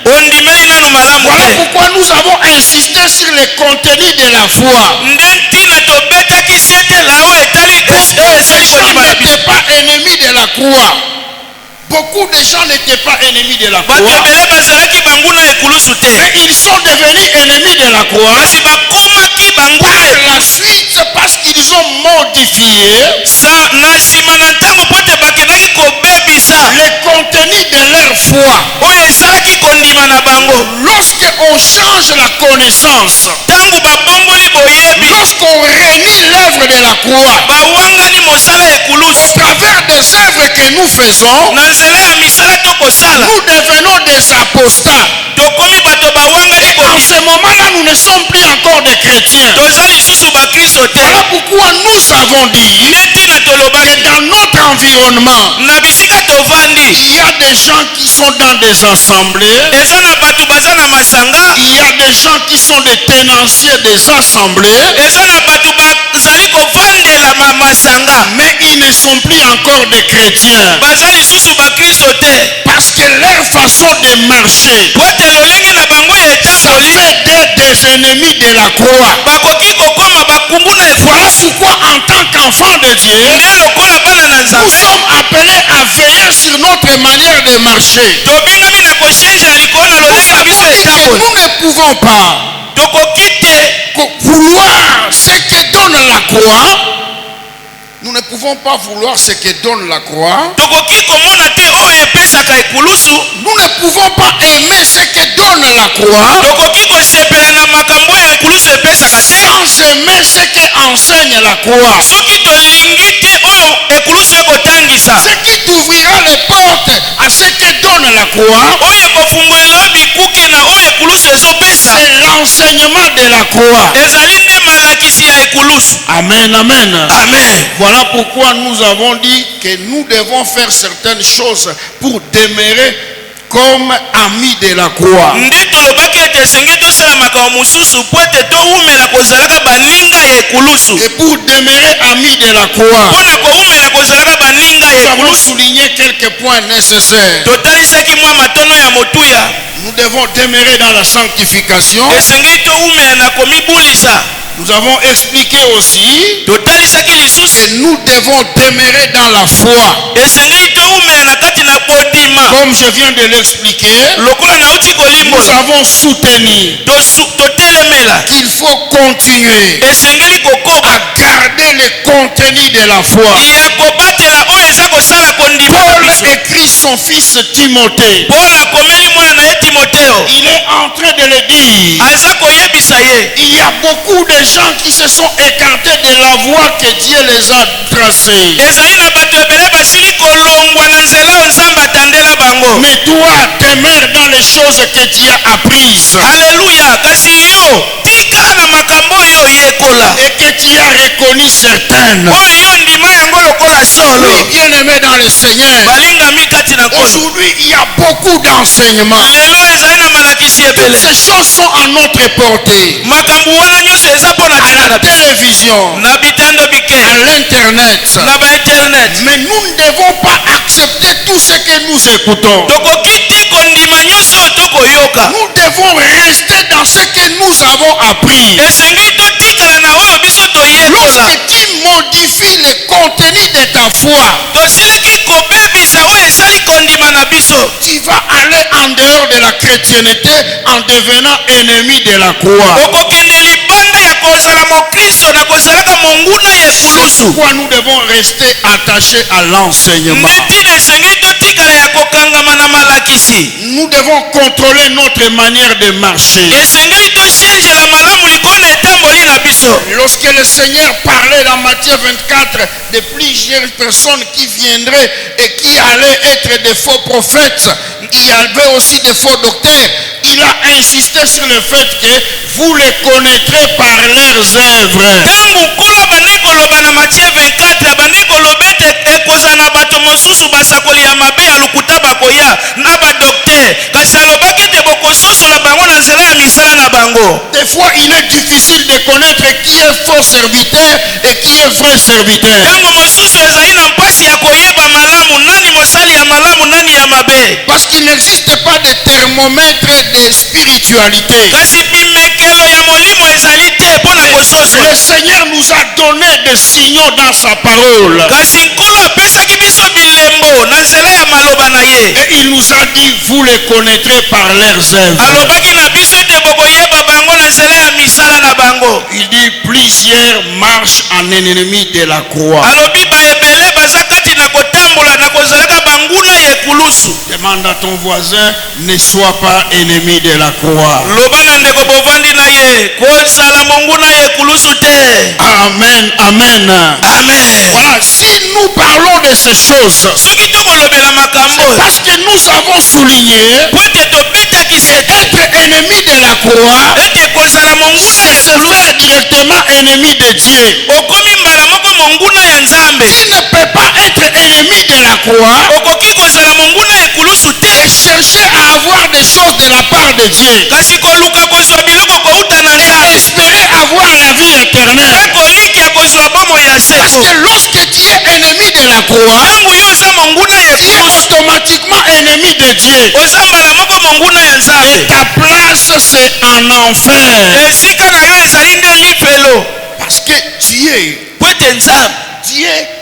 ondimeli nano malamu Voilà te pourquoi nous avons insisté sur le contenu de la foi. nde ntina tobetaki setela oyo etali oyo Les esali gens kondima na biso. n'étaient pas ennemis de la croix. Beaucoup de gens n'étaient pas ennemis de la bato croix. ebele bazalaki banguna ekulusu te Mais ils sont devenus ennemis de la croix kasi bakomaki banguna par la suite parce qu'ils ont modifié na nsima na ntango mpo te bakendaki kobebisa le contenu de leur foi. oyo esalaki kondima na bango. Lorsque on change la connaissance, ntango babomboli boyebi lorsqu'on renie l'œuvre de la croix bawangani mosala au ekulusu travers des œuvres que nous faisons, na nzela ya misala tokosala nous devenons des apostats. tokomi bato bawangani Et en ce moment-là, nous ne sommes plus encore des chrétiens. toza lisusu bakristo te Voilà pourquoi nous avons dit nde ntina tolobaki que dans notre environnement, na bisika tovandi il y a des gens qui sont dans des assemblées, eza na bato baza na masanga il y a des gens qui sont des tenanciers des assemblées, eza na bato bazali kovandela masanga mais ils ne sont plus encore des chrétiens. baza lisusu bakristo te Parce que leur façon de marcher, po ete lolenge na bango ya ça etamboli fait d'être des ennemis de la croix. bakoki kokoma bakungu na Voilà pourquoi en tant qu'enfants de Dieu, nde lokola bana na nous nzambe sommes appelés à veiller sur notre manière de marcher. tobengami na koshenjela likolo na Nous lolenge na avons biso dit que etamboli nous ne pouvons pas tokoki te vouloir ce que donne la croix. Nous ne pouvons pas vouloir ce que donne la croix. tokoki komona te oyo epesaka ekulusu Nous ne pouvons pas aimer ce que donne la croix tokoki kosepela na makambo oyo ekulusu epesaka te sans aimer ce que enseigne la croix. soki tolingi te oyo ekulusu ekotangisa Ce qui t'ouvrira les portes à ce que donne la croix, oyo ekofungulela yo bikuke na oyo ekulusu ezopesa c'est l'enseignement de la croix. ezali nde malakisi ya ekulusu. Amen, amen. Amen. Voilà pourquoi nous avons dit que nous devons faire certaines choses pour demeurer comme amis de la croix. nde tolobaki ete esengeli tosala makambo mosusu po ete toumela kozalaka baninga ya ekulusu Et pour demeurer amis de la croix, mpo na koumela kozalaka baninga nous ya avons ekulusu souligné quelques points nécessaires. totalisaki mwa matono ya motuya Nous devons demeurer dans la sanctification. esengeli toumela na komibulisa Nous avons expliqué aussi totalisaki que lisusu nous devons demeurer dans la foi. esengeli toumela na kati na bondima Comme je viens de l'expliquer, lokola nauti nous kolimbola avons soutenu totelemela qu'il faut continuer esengeli kokoba à garder le contenu de la foi. ya kobatela oyo eza kosala kondima na Paul biso. écrit son fils Timothée. Paul akomeli mwana na ye timoteo Il est en train de le dire. aza koyebisa ye Il y a beaucoup de gens qui se sont écartés de la voie que Dieu les a tracée. ezali na bato ebele basili kolongwa na nzela oyo nzambe atandela bango. Mais toi, demeure dans les choses que tu as apprises Alléluia. Kasi yo tikala na makambo oyo yekola et que tu as reconnu certaines. oyo yo ndima yango lokola solo Oui, bien-aimé dans le Seigneur. balingami kati na nkolo. Aujourd'hui, il y a beaucoup d'enseignements. lelo ezali na malakisi ebele Ces choses sont à notre portée. makambo wana nyonso eza mpo na À tina la na biso télévision, na bitendo à bike l'internet. na bainternet. Mais nous ne devons pas accepter tout ce que nous écoutons. tokoki te kondima nyonso oyo tokoyoka. Nous devons rester dans ce que nous avons appris. esengeli totikala na oyo biso toyekola. Lorsque tu modifies le contenu de ta foi, tosilaki kobebisa oyo esali kondima na biso tu vas aller en dehors de la chrétienté en devenant ennemi de la croix. okokende libanda ya kozala mokristo na kozalaka monguna ya ekulusu. Pourquoi nous devons rester attachés à l'enseignement? nde ntina esengeli totikala ya kokangama na malakisi. Nous devons contrôler notre manière de marcher. esengeli toshenjela malamu likolo na etamboli na biso. Lorsque le Seigneur parlait dans Matthieu 24 de plusieurs personnes qui viendraient et qui allaient être des faux prophètes, il y avait aussi des faux docteurs. Il a insisté sur le fait que vous les connaîtrez par leurs œuvres. ntango nkolo abandaki koloba na Matthieu 24 abandaki koloba ete ekozala na bato mosusu basakoli ya mabe ya lokuta bakoya na badokter kasi alobaki ete bokososola bango na nzela ya misala na bango. Des fois, il est difficile de connaître qui est faux serviteur et qui est vrai serviteur. ntango mosusu ezali na mpasi ya koyeba malamu nani mosali ya malamu nani ya mabe. Parce qu'il n'existe pas de thermomètre de spiritualité. kasi bimekelo ya molimo ezali te mpo na kososo. Le Seigneur nous a donné des signaux dans sa parole. kasi nkolo apesaki biso bilembo na nzela ya maloba na ye. Et il nous a dit, vous les connaîtrez par leurs œuvres. alobaki na biso ete bokoyeba bango na nzela ya misala na bango. Il dit, plusieurs marchent en ennemi de la croix. alobi baebele baza kati na kotambola na kozalaka banguna ya ekulusu. Demande à ton voisin, ne sois pas ennemi de la croix. loba na ndeko bovandi na ye kozala monguna ya ekulusu te. Amen, amen. amen. Voilà, si nous parlons de ces choses, soki tokolobela makambo c'est parce que nous avons souligné po ete tobetaki sete être ennemi de la croix, ete kozala monguna c'est ya se ekulusu faire directement ennemi de Dieu. okomi mbala moko monguna ya nzambe. Tu ne peux pas être ennemi de la croix okoki kozala monguna ya ekulusu te et chercher à avoir des choses de la part de Dieu kasi koluka kozwa biloko kouta na et nzambe espérer avoir la vie éternelle. mpe kolikia kozwa bomoi ya Parce seko. que lorsque tu es ennemi de la croix, ntango yo oza monguna ya tu es ekulusu automatiquement ennemi de Dieu. oza mbala moko monguna ya Et nzambe. ta place, c'est en enfer. esika na yo ezali nde lifelo Parce que Dieu, po ete nzambe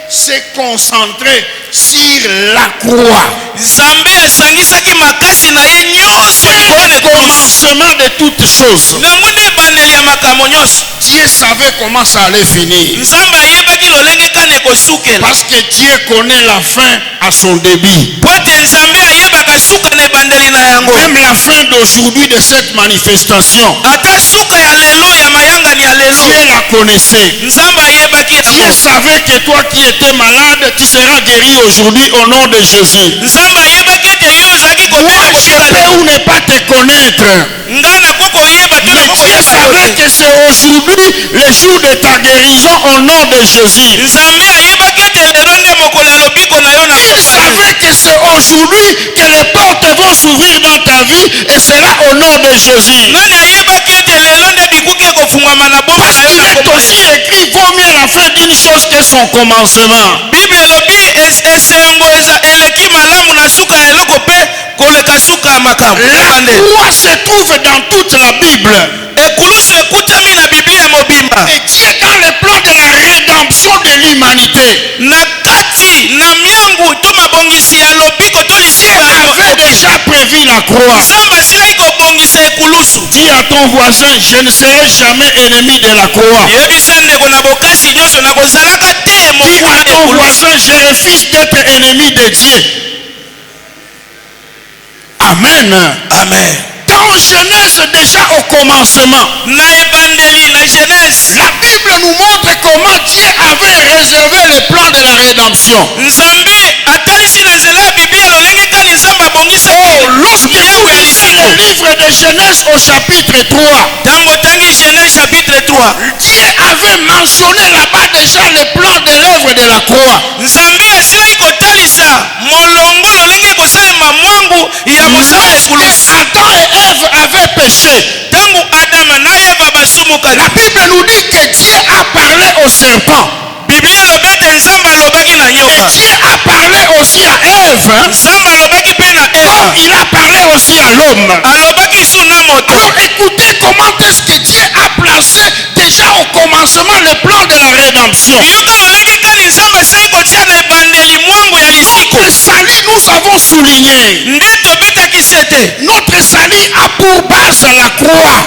s'est concentré sur la croix. nzambe asangisaki makasi na ye nyonso likolo na Au ekulusu. commencement de toutes choses, nango nde ebandeli ya makambo nyonso. Dieu savait comment ça allait finir. nzambe ayebaki lolenge kani ekosukela Parce que Dieu connaît la fin à son début. po ete nzambe ayebaka suka na ebandeli na yango. Même la fin d'aujourd'hui de cette manifestation, ata suka ya lelo ya mayangani ya lelo Dieu la connaissait. nzambe ayebaki Dieu yango. savait que toi qui étais malade, tu seras guéri aujourd'hui au nom de Jésus. nzambe ayebaki ete yo ozalaki Moi, kobela je kosala peux ou ne pas te connaître. nga nakoki koyeba to Mais nakoki Dieu koyeba yo savait te. que c'est aujourd'hui le jour de ta guérison au nom de Jésus. nzambe ayebaki ete lelo nde mokolo ya lobiko na yo na Il komba ye. savait que c'est aujourd'hui que les portes vont s'ouvrir dans ta vie et cela au nom de Jésus. nani ayebaki ete lelo nde bikuki ekofungwama na bomoi Parce na yo qu'il na est komba aussi ye. écrit, vaut mieux la fin d'une chose que son commencement. bible elobi esengo eleki malamu na suka ya eloko mpe koleka suka ya makambo. La Nde. croix se trouve dans toute la Bible. ekulusu ekutami na biblia mobimba Et Dieu, dans le plan de la rédemption de l'humanité, na kati na miangu to mabongisi ya lobiko to Dieu lisika ya avait déjà prévu la croix. nzambe asilaki kobongisa ekulusu. Dis à ton voisin, je ne serai jamais ennemi de la croix. yebisa ndeko na bokasi nyonso nakozalaka te Dis monguna à ton ekulusu. voisin, je refuse d'être ennemi de Dieu. Amen. amen. Dans Genèse, déjà au commencement, na ebandeli na genèse la Bible nous montre comment Dieu avait réservé le plan de la rédemption. nzambe atalisi na nzela ya biblia lolenge kani nzambe abongisaki Lorsque miango ya vous lisez lisiko. le livre de Genèse au chapitre 3, ntango otangi genèse chapitre 3 Dieu avait mentionné là-bas déjà le plan de l'œuvre de la croix. nzambe asilaki kotalisa molongo lolenge kosalema mwangu ya mosala Lorsque ekulusu. Adam et Ève avaient péché, ntango adama na eva basumukaki la Bible nous dit que Dieu a parlé au serpent. biblia elobi ete nzambe alobaki na Et nyoka Dieu a parlé aussi à Ève. nzambe alobaki mpe na eva Comme il a parlé aussi à l'homme. alobaki su na moto. Alors écoutez comment est-ce que Dieu a placé déjà au commencement le plan de la rédemption. yoka lolenge kani nzambe asilaki kotia na ebandeli mwangu ya lisiko. Notre salut, nous avons souligné. nde tobetaki sete Notre salut a pour base la croix.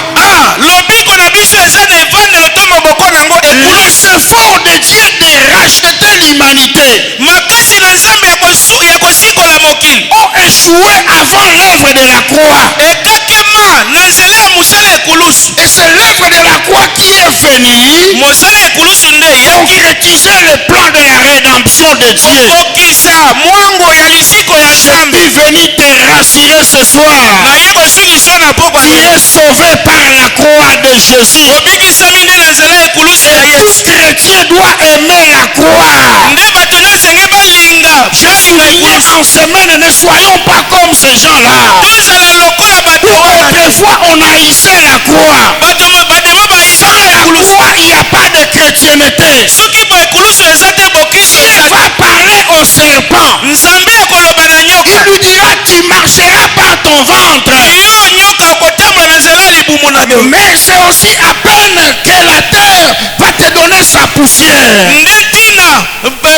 lobiko na biso eza na evandelo to moboko nango ekulusu. Les efforts de Dieu de racheter l'humanité makasi na nzambe ya kosikola mokili ont échoué avant l'œuvre de la croix. ekakema na nzela ya mosala ekulusu. Et c'est l'œuvre de la croix qui est venue mosala ekulusu nde eyaki concrétiser le plan de la rédemption de Dieu. kokokisa mwango ya lisiko ya Je nzambe suis venu te rassurer ce soir. naye kosungiswa na pokwa Tu es sauvé par la croix de Jésus. obikisami nde na nzela ya ekulusu ya Tout yesu chrétien doit aimer la croix. nde bato nyonso balinga Je souligne en semaine, ne soyons pas comme ces gens-là. tozala lokola bato Pour oyo autrefois, on haïssait la croix. bato bademo bayisa Sans la croix, il n'y a pas de chrétienté. soki bo ekulusu eza te bokristo Dieu eza va te parler au serpent. nzambe akoloba na Il nyoka lui dira, tu marcheras par ton ventre. yo nyoka okotambola na nzela ya libumu na yo Mais c'est aussi à peine que la terre va te donner sa poussière. nde ntina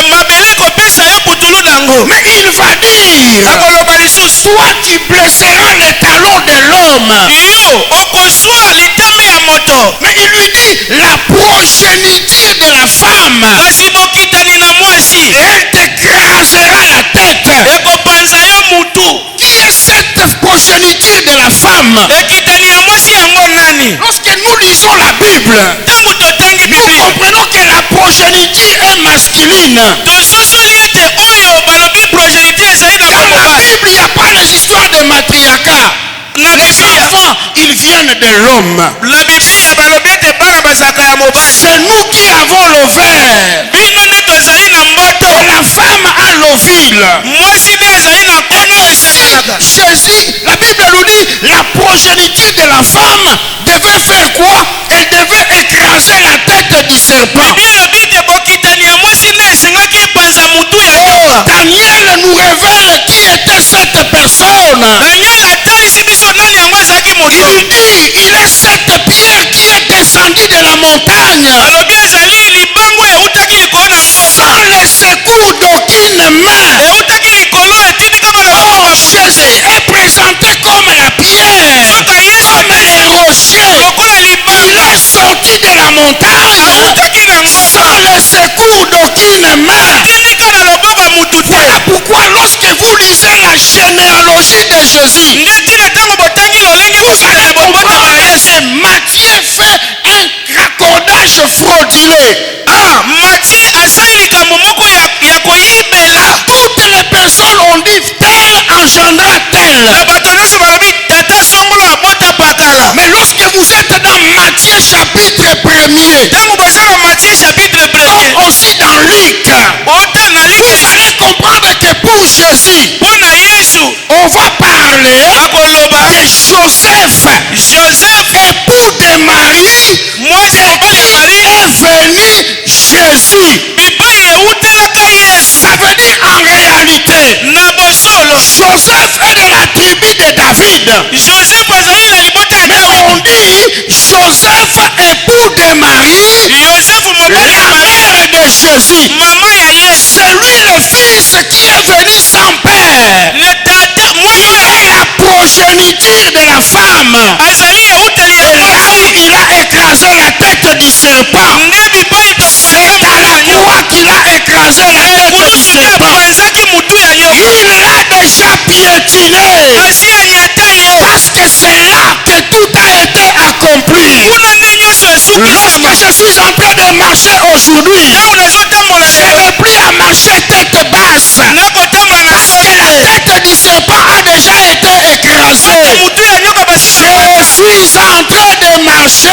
mabele ekopesa yo putulu nango Mais il va dire, akoloba lisusu toi tu blesseras les talons de l'homme. yo okoswa litembe ya moto Mais il lui dit, la progéniture de la femme, kasi bokitani na mwasi elle t'écrasera la tête. ekopanza yo mutu Qui est cette progéniture de la femme? ekitani ya mwasi yango nani Lorsque nous lisons la Bible, ntango totangi nous biblia comprenons que la progéniture est masculine. tososoli ete oyo balobi progénité ezali na Dans la mobali Bible, il n'y a pas les histoires de matriarcat. na Les biblia enfants, ils viennent de l'homme. na biblia balobi ete bana bazalaka ya mobali C'est nous qui avons l'ovaire. bino nde tozali na mboto Et la femme a l'ovule. mwasi nde azali na nkono esakanaka Jésus, la Bible nous dit, la progéniture de la femme devait faire quoi? Elle devait écraser la tête du serpent. biblia elobi ete bokitani ya mwasi nde esengaki epanza mutu ya Oh, nyoka Daniel nous révèle qui était cette personne. daniel atalisi biso nani yango ezalaki Il moto lui dit, il est cette pierre qui est descendue de la montagne alobi ezali libango eutaki likolo na ngomba sans le secours d'aucune main. eutaki likolo etindika balobango Oh, Jésus est présenté comme la pierre, soka yesu comme un rocher. lokola Il libango est sorti de la montagne autaki na ngomba sans le secours d'aucune main. tindika na loboko ya mutu te Voilà pourquoi lorsque vous lisez la généalogie de Jésus, nde ntina ntango botangi lolenge vous bokila allez ya boboko comprendre ya yesu que Matthieu fait un raccordage frauduleux. ah matie asali likambo moko ya koyibela Toutes les personnes ont dit tel engendra tel. na bato nyonso balobi tata songolo abota pakala Mais lorsque vous êtes dans Matthieu chapitre 1er, ntango boza na matie chapitre comme 1 aussi dans Luc, ota na vous like allez comprendre que pour Jésus, mpo na yesu on va parler akoloba de Joseph, joseph époux de Marie, mwasi de mobali ya qui marie est venu Jésus. bipai eutelaka yesu Ça veut dire en réalité, na bosolo Joseph est de la tribu de David. joseph azali na libota ya Mais on dit Joseph, époux de Marie, joseph mobali ya la marie mère de Jésus. mama ya yesu C'est lui le fils qui est venu sans père. le tata mwana oyo Et la progéniture de la femme. azali euteli ya Et là mwasi où il a écrasé la tête du serpent. nde bipai C'est à la croix qu'il a écrasé la tête du ekulusu nde serpent. epanzaki mutu ya nyoka Il l'a déjà piétiné. asi anyata ye Parce que c'est là que tout a été accompli. kuna nde nyonso esukisama Lorsque je suis en train de marcher aujourd'hui, ntango nazotambola je lelo n'ai plus à marcher tête basse. nakotambola na Parce que la solo tête du serpent a déjà été écrasée. mutu ya nyoka basi Je suis en train de marcher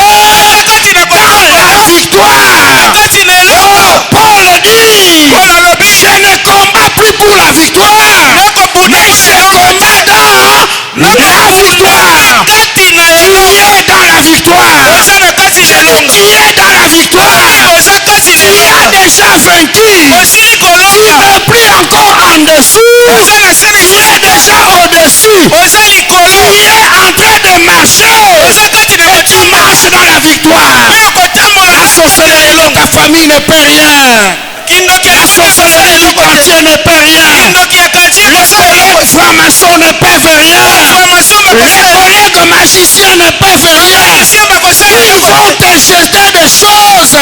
kati na dans la victoire. kati na Oh, eloko Paul dit, Paul alobi je ne combats plus pour la victoire, mais je combats dans la victoire. kati na Tu eloko es dans la victoire. oza na kati na Je dis, elonga tu es dans la victoire. oza kati na Tu as elonga déjà vaincu. osili Tu kolonga n'es plus encore en dessous. oza na se na Tu es déjà au-dessus. oza likolo Tu es en train de marcher. oza kati na Et tu marches dans la victoire. oyo kotambola La sorcellerie de ta famille ne peut rien. kindoki La ya sorcellerie du quartier ne peut rien. kindoki ya quartier Les collègues francs-maçons ne peuvent rien. formation Les bakosala collègues magiciens ne peuvent rien. magicien bakosala Ils eloko vont te te jeter des choses.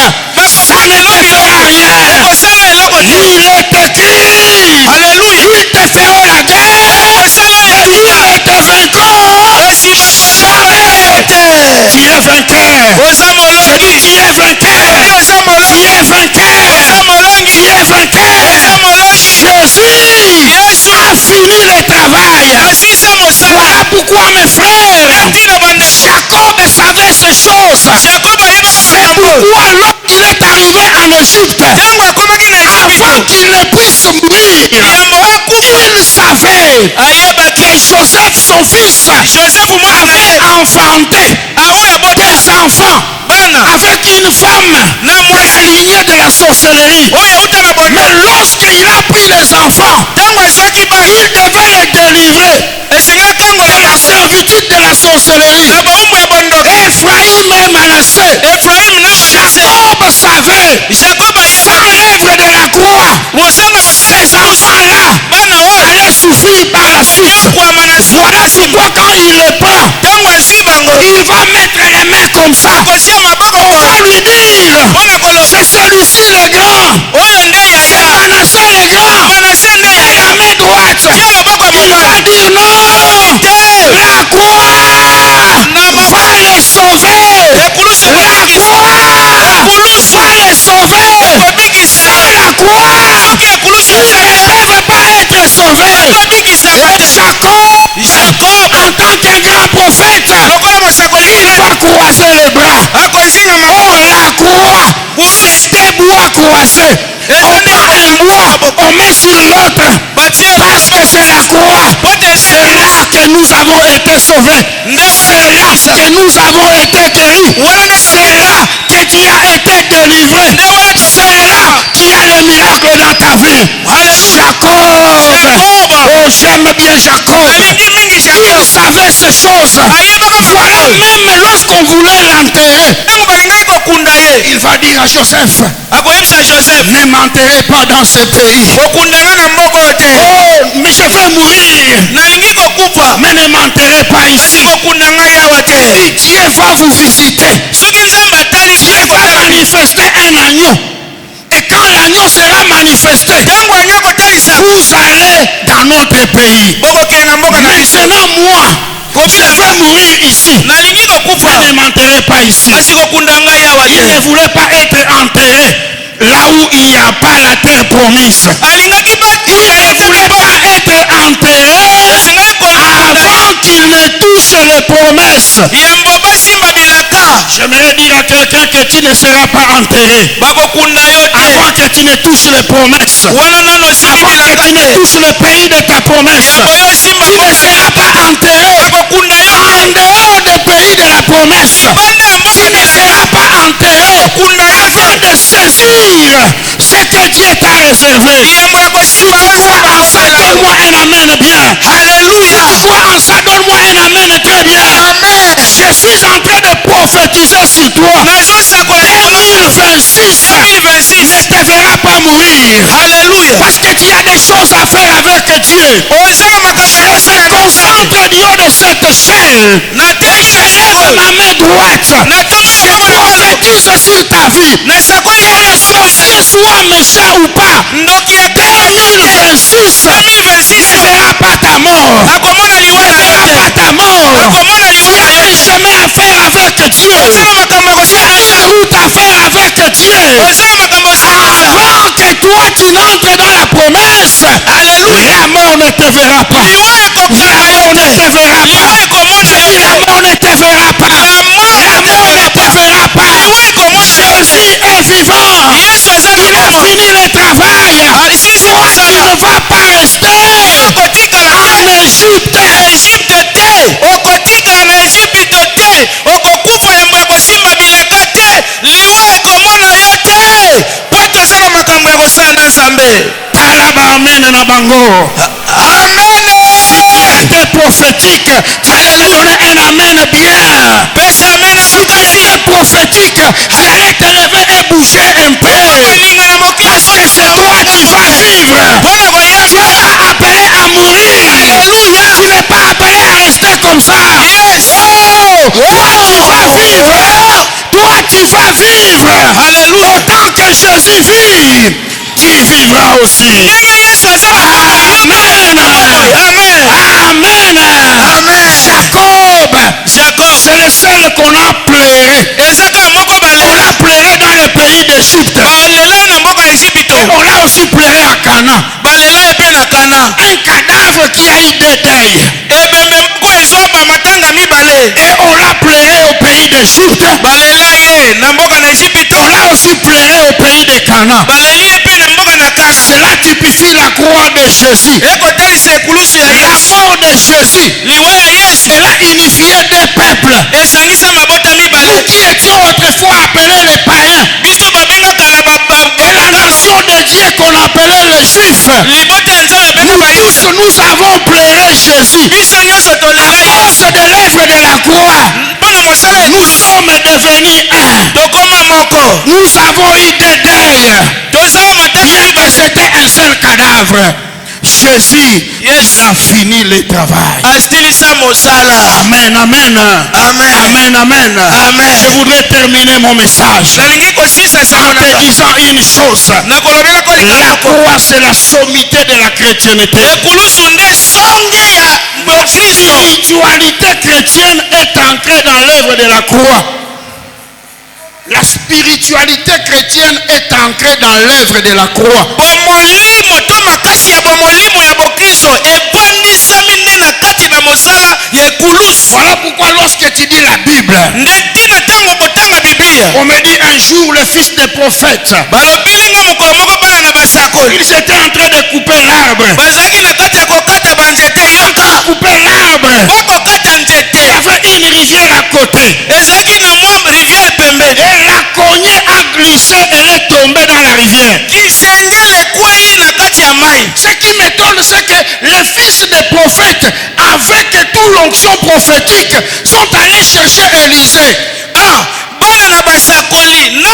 Ça ne te fera rien. kosala eloko te Il est écrit. Alléluia. Ils te feront la guerre. kosala Et ils te vaincront. esi Jamais. Tu es vainqueur. oza Je molongi dis tu es vainqueur. oza Tu molongi es vainqueur. oza molongi Tu es vainqueur. oza molongi Jésus yesu a fini le Jacob ayeba C'est makambo. pourquoi lorsqu'il est arrivé en Égypte, Ntango akomaki na avant Ejipito, qu'il ne puisse mourir, yambo akufa. il savait Ayebaki que Joseph, son fils, Joseph mwana na ye avait enfanté awuya bota des enfants bana avec une femme na de la mwasi lignée de la sorcellerie. oyo euta na Mais boto. lorsqu'il a pris les enfants, Ntango azwaki il bana devait les délivrer esengeli de kangola la servitude de la sorcellerie. na bowumbu ya bondoki. Ephraïm et Manassé, Efraim na Manase. Jacob savait Jacob sans ayebaki l'œuvre de la croix, bozanga ces enfants-là bana oyo allaient souffrir par la suite. yokwama na Voilà pourquoi quand il les prend, ntango azwi bango il va mettre les mains comme ça. akosia maboko On va lui dire, mpona koloba c'est celui-ci le grand, oyo nde c'est yaya Manassé le grand. Manase nde Et yaya la main droite, ya maboko ya il va mobali dire non, te la croix va les sauver. ekulusu La ekobikisa croix ekulusu va les sauver. ekobikisa Sans la croix, soki ekulusu ils eza ne peuvent pas être sauvés. ekobikisaka te Jacob, Jacob en tant que grand prophète, lokola mosakoli il va croiser les bras. akozinga Oh, maboko la croix, c'est des bois croisés. On prend un bois, on met sur l'autre, batie parce que c'est la croix. C'est là que nous avons été sauvés. C'est là que nous avons été guéris. C'est là que tu as été délivré. C'est là qu'il y a le miracle dans ta vie. Jacob. Oh, j'aime bien Jacob. alingi mingi Il Jacob savait ces choses. ayebaka Voilà, makambo même lorsqu'on voulait l'enterrer, ntango balingaki kokunda ye il va dire à Joseph, akoyebisa Joseph ne m'enterrez pas dans ce pays. kokundanga na mboka oyo te Oh, mais je vais mourir. nalingi kokufa Mais ne m'enterrez pas kasi ici. kokundanga yawa te Si Dieu va vous visiter, soki nzambe atali Dieu va manifester un agneau. Et quand l'agneau sera manifesté, ntango anya kotalisa vous allez dans notre pays. bokokende na mboka na biso Maintenant, moi, je vais mourir ici. nalingi kokufa Ne m'enterrez pas ici. kasi kokundanga yawa Il ne te voulait pas être enterré là où il n'y a pas la terre promise. alingaki Il ne voulait pas être enterré esengeli kokunda avant qu'il ne touche les promesses. yambo basimba bilaka J'aimerais dire à quelqu'un que tu ne seras pas enterré bakokunda yo te avant que tu ne touches les promesses. wana nano osimba Avant que bilaka tu ne te touches le pays de ta promesse. yambo yo osimba Tu ne seras pas enterré bakokunda yo en dehors des pays de la promesse. banda ya mboka Tu ne seras pas enterré avant de saisir ce que Dieu t'a réservé. yambo ya kosimba oyo nzambe En ça, akosala donne-moi un amen bien. halleluya Toi, en ça, donne-moi un amen très bien. amen Je suis en train de prophétiser sur toi. nazosakola likolo 2026 ne 2026 te verra pas mourir. halleluya Parce que tu as des choses à faire avec Dieu. ozala makambo Je me concentre du haut de cette chaîne. Et je lève ma main droite. Je prophétise sur ta vie. nasakoli Que le sorcier soit méchant ou pas. ndoki ya 2026 ne verra pas ta mort. akomona Ne liwa na yo verra te pas ta mort. akomona liwa Tu na as yo un te chemin à faire avec Dieu. ozala makambo Tu ekosala as une route à faire avec Dieu. ozala makambo osalisa Avant que toi tu n'entres dans la promesse, la mort ne te verra pas. liwa La ekokanga yo mort ne te te verra liwa pas. ekomona yo La te mort ne te verra pas. la mort La mort ne te verra pas. liwa ekomona yo te Jésus est vivant. yesu aza Il a molimo fini le travail. asilisi Toi, tu kosala ne vas pas rester okotikala en Égypte. na egypte te okotikala na egypte te okokufa yambo ya kosimba bilaka te liwa ekomona yo te mpo tozala makambo ya kosala na nzambe Tala ba amen na bango. amen Si tu étais prophétique, tu allais me donner un amen bien. pesa amen na Si tu makasi étais prophétique, tu allais te lever et bouger un peu. koninga na moke Parce que c'est toi qui vas vivre. mpona Tu koya n'es pas appelé à mourir. Alléluia. Tu n'es pas appelé à rester comme ça. yes Oh, toi tu vas vivre. Toi tu vas vivre. Alléluia. Autant que Jésus vit, tu vivras aussi. ndenge yesu aza Amen. amen Amen. Jacob, jacob c'est le seul qu'on a pleuré. ezaka moko On balela a pleuré dans le pays d'Égypte. balela na mboka ya ejipito On a aussi pleuré à Cana. balela ye mpe na kana Un cadavre qui a eu deux deuils. ebembe moko ezwa bamatanga mibale Et on l'a pleuré au pays d'Égypte, balela ye na mboka na Ejipito, on l'a aussi pleuré au pays de Canaan. baleli ye mpe na mboka na Kana. Cela typifie la croix de Jésus. ekotelisa ekulusu ya La Yesu. mort de Jésus, liwa ya Yesu elle a unifié deux peuples. esangisa mabota Nous mibale. qui étions autrefois appelés les païens, biso babengaka na et la nation de Dieu qu'on appelait les Juifs, libota ya Nzambe benga nous bayuda. tous nous avons pleuré Jésus. biso nyonso tolela À Yesu cause de l'œuvre de la croix, mpona mosala nous ekulusu. sommes devenus un. tokoma moko Nous avons eu des deuils, tozala matata bien que mibale. c'était un seul cadavre. Jésus, Yes. il a fini le travail. asilisa mosala. Amen, amen. Amen. Amen, amen. Amen. Je voudrais terminer mon message nalingi kosilisa en sango na te nga. disant une chose. nakolobela ko La likamoko. croix, c'est la sommité de la chrétienté. ekulusu nde songe ya La kristo. spiritualité chrétienne est ancrée dans l'œuvre de la croix. La spiritualité chrétienne est ancrée dans l'œuvre de la croix. bomolimo to makasi ya bomolimo ya bokristo ebondisami nde na kati na mosala ya ekulusu. Voilà pourquoi lorsque tu dis la Bible, nde ntina ntango botanga biblia on me dit un jour le fils des prophètes, balobelinga mokolo moko bana na basakoli ils étaient en train de couper l'arbre. bazalaki na kati ya kokata banzete yoka Couper l'arbre. bakokata nzete Il y avait une rivière à côté. ezalaki na mwa rivière pembeni. Et la cognée a glissé, elle est tombée dans la rivière. kisengele ekwei na kati ya mai. Ce qui m'étonne, c'est que les fils des prophètes, avec toute l'onction prophétique, sont allés chercher Élisée. bana na basakoli na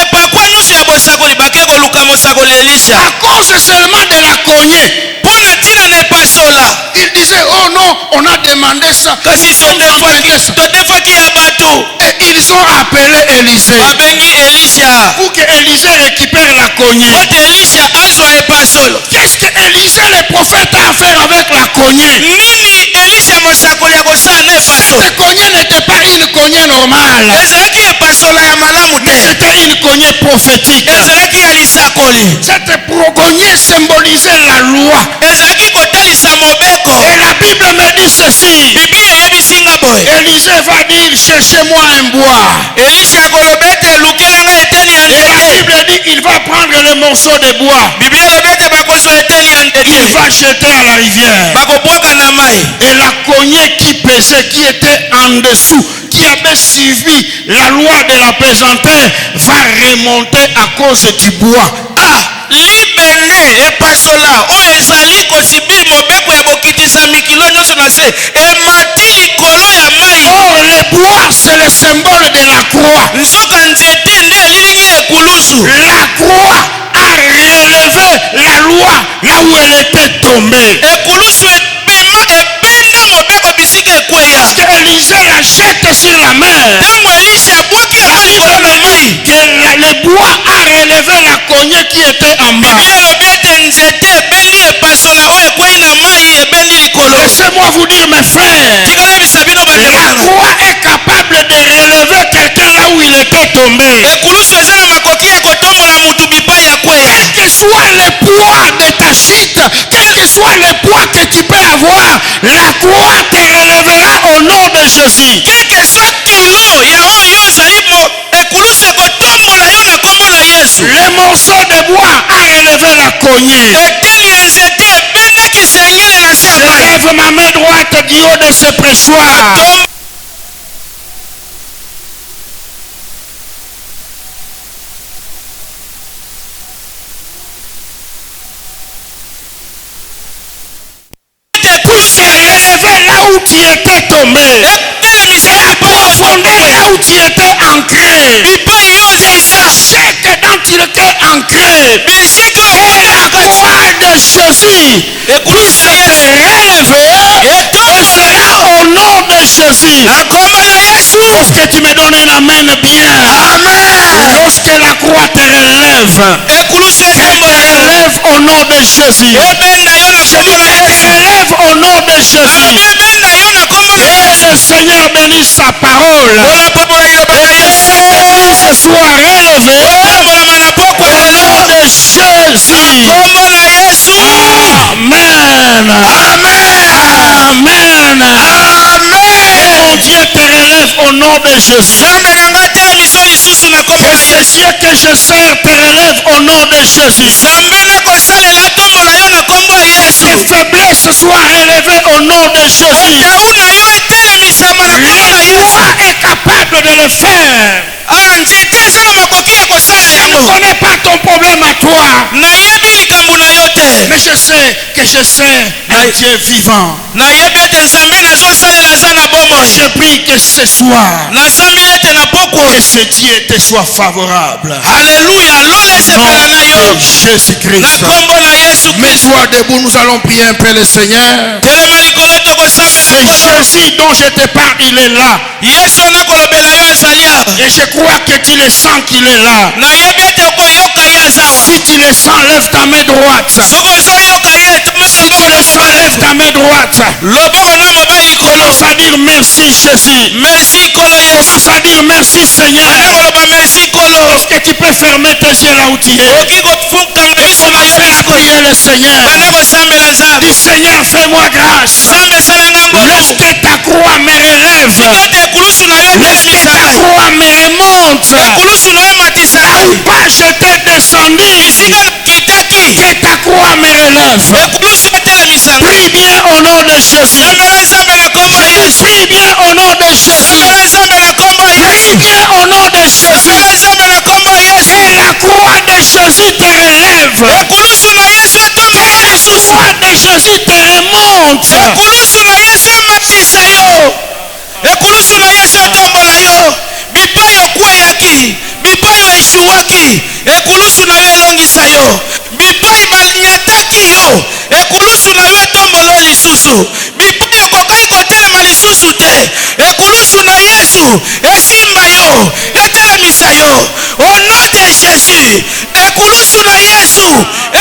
epakwa nyonso ya bosakoli bake koluka mosakoli Elisha À cause seulement de la cognée. mpo na ntina na epasola. Ils disaient, oh non, on a demandé ça. kasi Ils ont demandé ça. todefaki ya bato Et ils ont appelé Élisée babengi Elisha pour que Élisée récupère la cognée. ete Elisha azwa epasolo. Qu'est-ce que Élisée, le prophète, a à faire avec la cognée? nini Elisha mosakoli akosala na epasolo? Cette cognée n'était pas une cognée normale. ezalaki epasola ya malamu te, C'était une cognée prophétique. ezalaki ya lisakoli, Cette cognée symbolisait la loi. ezalaki kotalisa mobeko. Et la Bible me dit ceci. biblia eyebisinga boye Élisée va dire, cherchez-moi un bois. Elisha akoloba ete lukelanga eteni ya Et la nzete. Bible dit, il va prendre le morceau de bois. biblia elobi ete bakozwa eteni ya Il nzete va jeter à la rivière. bakobwaka na mai. Et la cognée qui pesait, qui était en dessous, qui avait suivi la loi de la pesanteur, va remonter à cause du bois. libende epasola oyo ezali kosibili mobeko ya kokitisa mikilo nyonso na se emati likolo ya mai. Or, le bois, c'est le symbole de la croix. nzoka nzete nde elilingi ekulusu. La croix a relevé la loi là où elle était tombée. ekulusu ebenda mobeko bisika ekweya. Que Élisée la jette sur la mer. ntango Elisha abwaki yango likolo na mai, Que le bois a relevé la cognée qui était en bas. biblia elobi ete nzete ebendi epasola oyo ekwei na mai ebendi likolo. Laissez-moi vous dire, mes frères, tikala bisa bino la bandeko. croix est capable de relever quelqu'un là où il était tombé. ekulusu eza na makoki ya kotombola mutu bipai ya kweya. Quel que soit le poids de ta chute, quel que soit le poids que tu peux avoir, la croix te relèvera au nom de Jésus. keke so kilo ya oyo ozali ekulusu ekotombola yo na kombo na Yesu. Le morceau de bois a relevé la cognée. eteni ya nzete ebendaki sengele na se ya Je mai. lève ma main droite du haut de ce pressoir. Tomba Pour se relever là où tu étais tombé. etelemisa yo Profondeur là où tu étais ancré. bipai yo ozalisa Chèque dont tu étais ancré. bisika Et oyo la croix de Jésus ekulusu ya Yesu relevé et sera au nom de Jésus. na kombo na Yesu. Est-ce que tu me donnes une amen bien? amen. Lorsque la croix te relève, ekulusu etombola yo relève au nom de Jésus. ebenda yo na kombo na Yesu. Relève au nom de Jésus. ebenda yo na kombo na Et Yesu. le Seigneur bénisse sa parole. mpona popola liloba na Yesu. Que ce soit relevé tombolama na pokwa au lelo nom de Jésus. kombo na Yesu. Amen. amen. Amen. amen. Mon Dieu te relève au nom de de Jésus. nzambe na nga telemiso lisusu na kombo Que na ces yesu dieux que je sers te relèvent au nom de Jésus. nzambe nakosalela tombola yo na kombo ya yesu Tes faiblesses soient relevées au nom de Jésus. oteu na yo etelemisama na kombo na La yesu foi est capable de le faire. nzete eza na makoki ya kosalela Je ne yango connais pas ton problème à toi, nayebi likambo na yo te mais je sais que je sers un Dieu vivant. nayebi ete nzambe nazosalela aza na bomoi Je prie que ce soir, nazambi ete na pokwa que ce Dieu te soit favorable. haleluya lola esepela na yo Nom de na Jésus-Christ. kombo na yesu kristo Mets-toi debout, nous allons prier un peu le Seigneur. telema likolo tokosambela C'est nkolo Jésus dont je te parle, il est là. yesu nakolobela yo azali awa Et je crois que tu le sens qu'il est là. nayebi ete okoyoka ye aza awa Si tu le sens, lève ta main droite. soki ozoyoka ye Si tu le sens, lève ta main droite. loboko na mobali likolo Commence à dire merci Jésus. merci nkolo yesu Commence à dire merci Seigneur. nakoloba merci nkolo Est-ce que tu peux fermer tes yeux là où tu es? oki kofukanga miso na yo Commence à prier le Seigneur. banda kosambela nzambe Dis Seigneur, fais-moi grâce. nzambe esalanga Laisse ngolu que ta croix me relève. ete ekulusu na yo Laisse que ta etelemisa croix me remonte. ekulusu na yo matisa Là où pas je t'ai descendu. esika nakitaki Que ta croix me relève. ekulusu etelemisanga Prie bien au nom de Jésus. sambela nzambe na kombo ya yesu Prie bien au nom de Jésus. sambela nzambe na kombo ya Prie yesu bien au nom de Jésus. sambela nzambe na kombo ya yesu Que la croix de Jésus te relève. ekulusu na yesu etombola La lisusu croix de Jésus te remonte. ekulusu na yesu ematisa yo ekulusu na yesu etombola yo bipai okweyaki bipai oeshuwaki ekulusu na yo elongisa yo bipai banyataki yo ekulusu na yo etombola yo lisusu bipai okokaki kotelema lisusu te ekulusu na yesu esimba yo etelemisa yo au nom de jésus ekulusu na yesu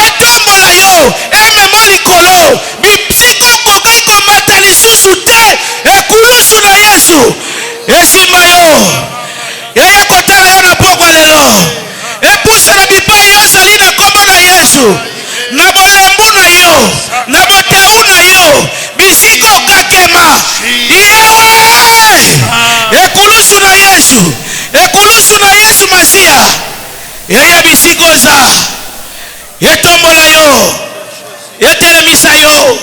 etombola yo emema likolo bisika okokaki komata lisusu te ekulusu na yesu esimba yo eye kotala yo na pokwa lelo epusana bipai yo ozali na kombo na yesu na bolembu na yo na boteu na yo bisika okakema yawe ekulusu na yesu ekulusu na yesu masiya eye bisika oza etombola yo etelemisa yo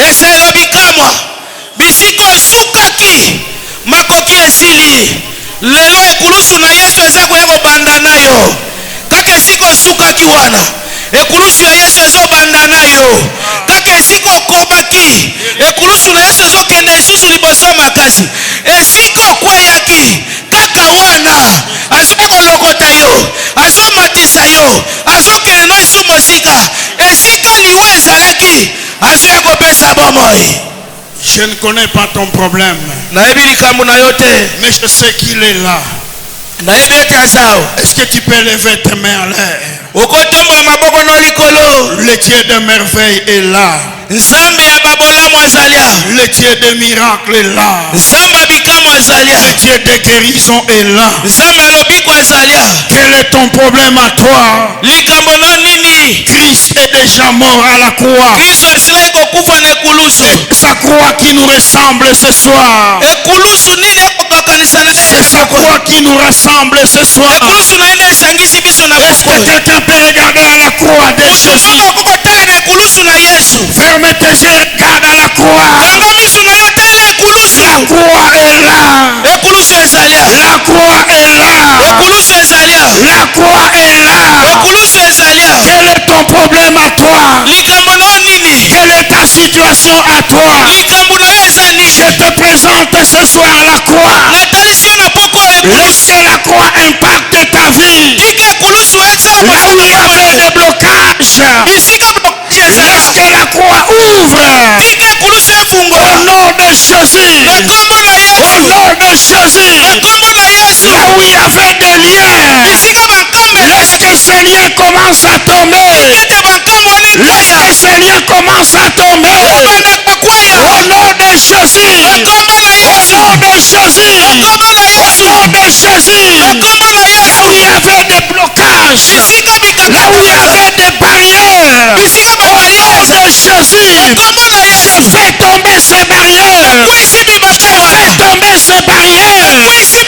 esalela bikamwa bisika osukaki makoki esili lelo ekulusu na yesu eza koya kobanda na yo kaka esika osukaki wana ekulusu ya yesu ezobanda na yo kaka esika okobaki ekulusu na yesu ezokende lisusu liboso makasi esika okweyaki kaka wana azoya kolokota yo azomatisa yo azokende no esu mosika esika liwa ezalaki azoya kopesa bomoi. Je ne connais pas ton problème, nayebi likambo na yo te mais je sais qu'il est là. nayebi ete aza awa Est-ce que tu peux lever tes mains en l'air? okotombola maboko no likolo Le Dieu de merveille est là. nzambe ya babolamu azali awa Le Dieu de miracles est là. nzambe ya bikamwa azali Le awa Dieu de guérison est là. nzambe ya lobiko azali awa Quel est ton problème à toi? likambo no nini Christ est déjà mort à la croix. kristo asilaki kokufa na ekulusu Sa croix qui nous ressemble ce soir. ekulusu nini ekokakanisa na C'est sa croix qui nous rassemble ce soir. ekulusu na ye nde esangisi biso na Est-ce que quelqu'un peut regarder à la croix de Jésus? moko kotala na ekulusu na yesu Ferme tes yeux, regarde à la croix. yanga misu na yo tala ekulusu La croix est là. ekulusu ezali awa La croix est là. ekulusu ezali awa La croix est là. ekulusu ezali awa Quel est ton problème à toi? likambo na yo nini Quelle est ta situation à toi? likambo na yo eza Je nini te présente ce soir la croix. natalisi yo na poko Laisse que la croix impacte ta vie. tika ekulusu eza Là où il y avait des blocages, bisika blokaje laisse ezala que la croix ouvre. tika ekulusu Au efungola nom de Jésus. na kombo na Au yesu nom de Jésus. na kombo na yesu Là où il y avait des liens, bisika bankambela laisse que ces liens commencent à tomber. ete bankambo wana Laisse que ces liens commencent à tomber. ebanda kokwea Au nom de Jésus. na kombo na Au yesu nom de Jésus. kombo na Au yesu nom de Jésus. na kombo na Là yesu où il y avait des blocages. bisika Là où il y avait des barrières. bisika Au nom babariere de Jésus. kombo na Je yesu fais tomber ces barrières. kwisi bibakeba Fais tomber ces barrières. kwisi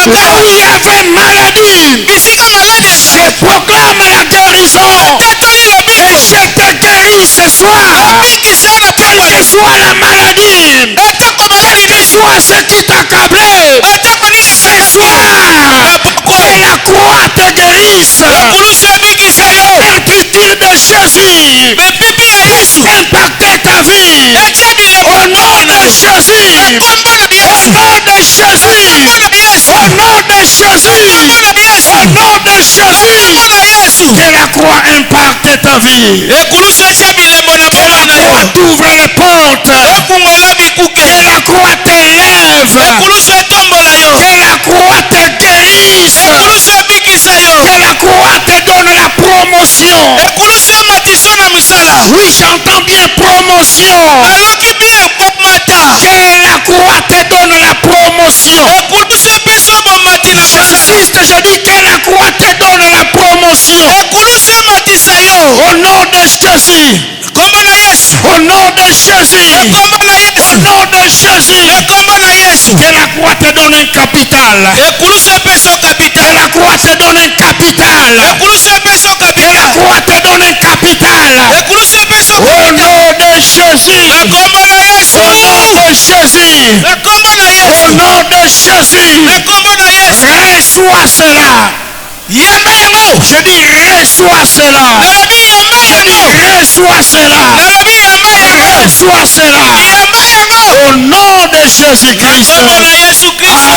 Là où il y avait maladie, bisika maladi je proclame la guérison. etatoli Et lobiko je te guéris ce soir. abingisa na Quelle ntongo que soit la maladie, etango maladi que soit ce qui t'accablait, etango nini ce soir, que la croix te guérisse. ekulusu ebikisa yo Un pitir de Jésus bepipi ya yesu impacte ta vie. etia biloko Au nom de Jésus. ekombo na Au yesu nom de Jésus. ekombo na yesu Au nom de Jésus. ekombo na yesu Au nom de Jésus. ekombo na yesu Que la croix impacte ta vie. ekulusu etia bilembo na Que la bomoi na yo croix t'ouvre les portes. ekungola bikuke Que la croix t'élève. ekulusu etombola yo Que la croix te guérisse. ekulusu ebikisa yo Que la croix te donne la promotion. ekulusu ematiso na misala Oui, j'entends bien promotion. naloki bien komata Que la croix te donne la promotion. ekulusu epeso bomati na mosala J'insiste, je dis que la croix te donne la promotion. ekulusu ematisa yo Au nom de Jésus. ekombo na yesu Au nom de Jésus. ekombo na Au yesu nom de Jésus. ekombo na yesu Que la croix te donne un capital. ekulusu epeso Que kapitale la croix te donne un capital. ekulusu epeso Que la kapitale croix te donne un capital. ekulusu epeso Au nom de Jésus. ekombo na yesu Au nom de Jésus. ekombo na Au yesu nom de Jésus. ekombo na yesu Reçois cela. yamba yango Je dis reçois cela. nalobi yamba yango Reçois cela. nalobi yamba yango Reçois cela. yamba yango Au nom de Jésus-Christ. ekombo na yesu kristo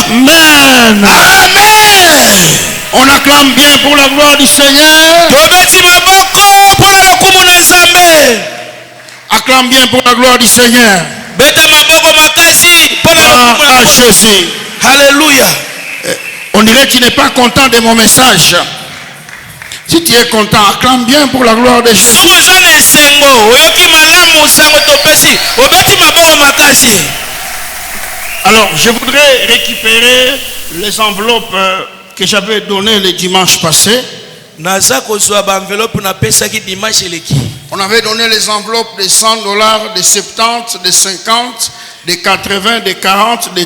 Amen. amen On acclame bien pour la gloire du Seigneur. tobeti maboko mpo na lokumu na nzambe Acclame bien pour la gloire du Seigneur. beta maboko makasi mpo na lokumu Gloire à na Jésus. halleluya On dirait que tu n'es pas content de mon message. Si tu es content, acclame bien pour la gloire de Jésus. soki oza na esengo oyoki malamu sango topesi obeti maboko makasi Alors, je voudrais récupérer les enveloppes que j'avais données le dimanche passé. naza kozwa baenveloppe napesaki dimanche eleki On avait donné les enveloppes de $100, de 70, de 50, de 80, de 40, de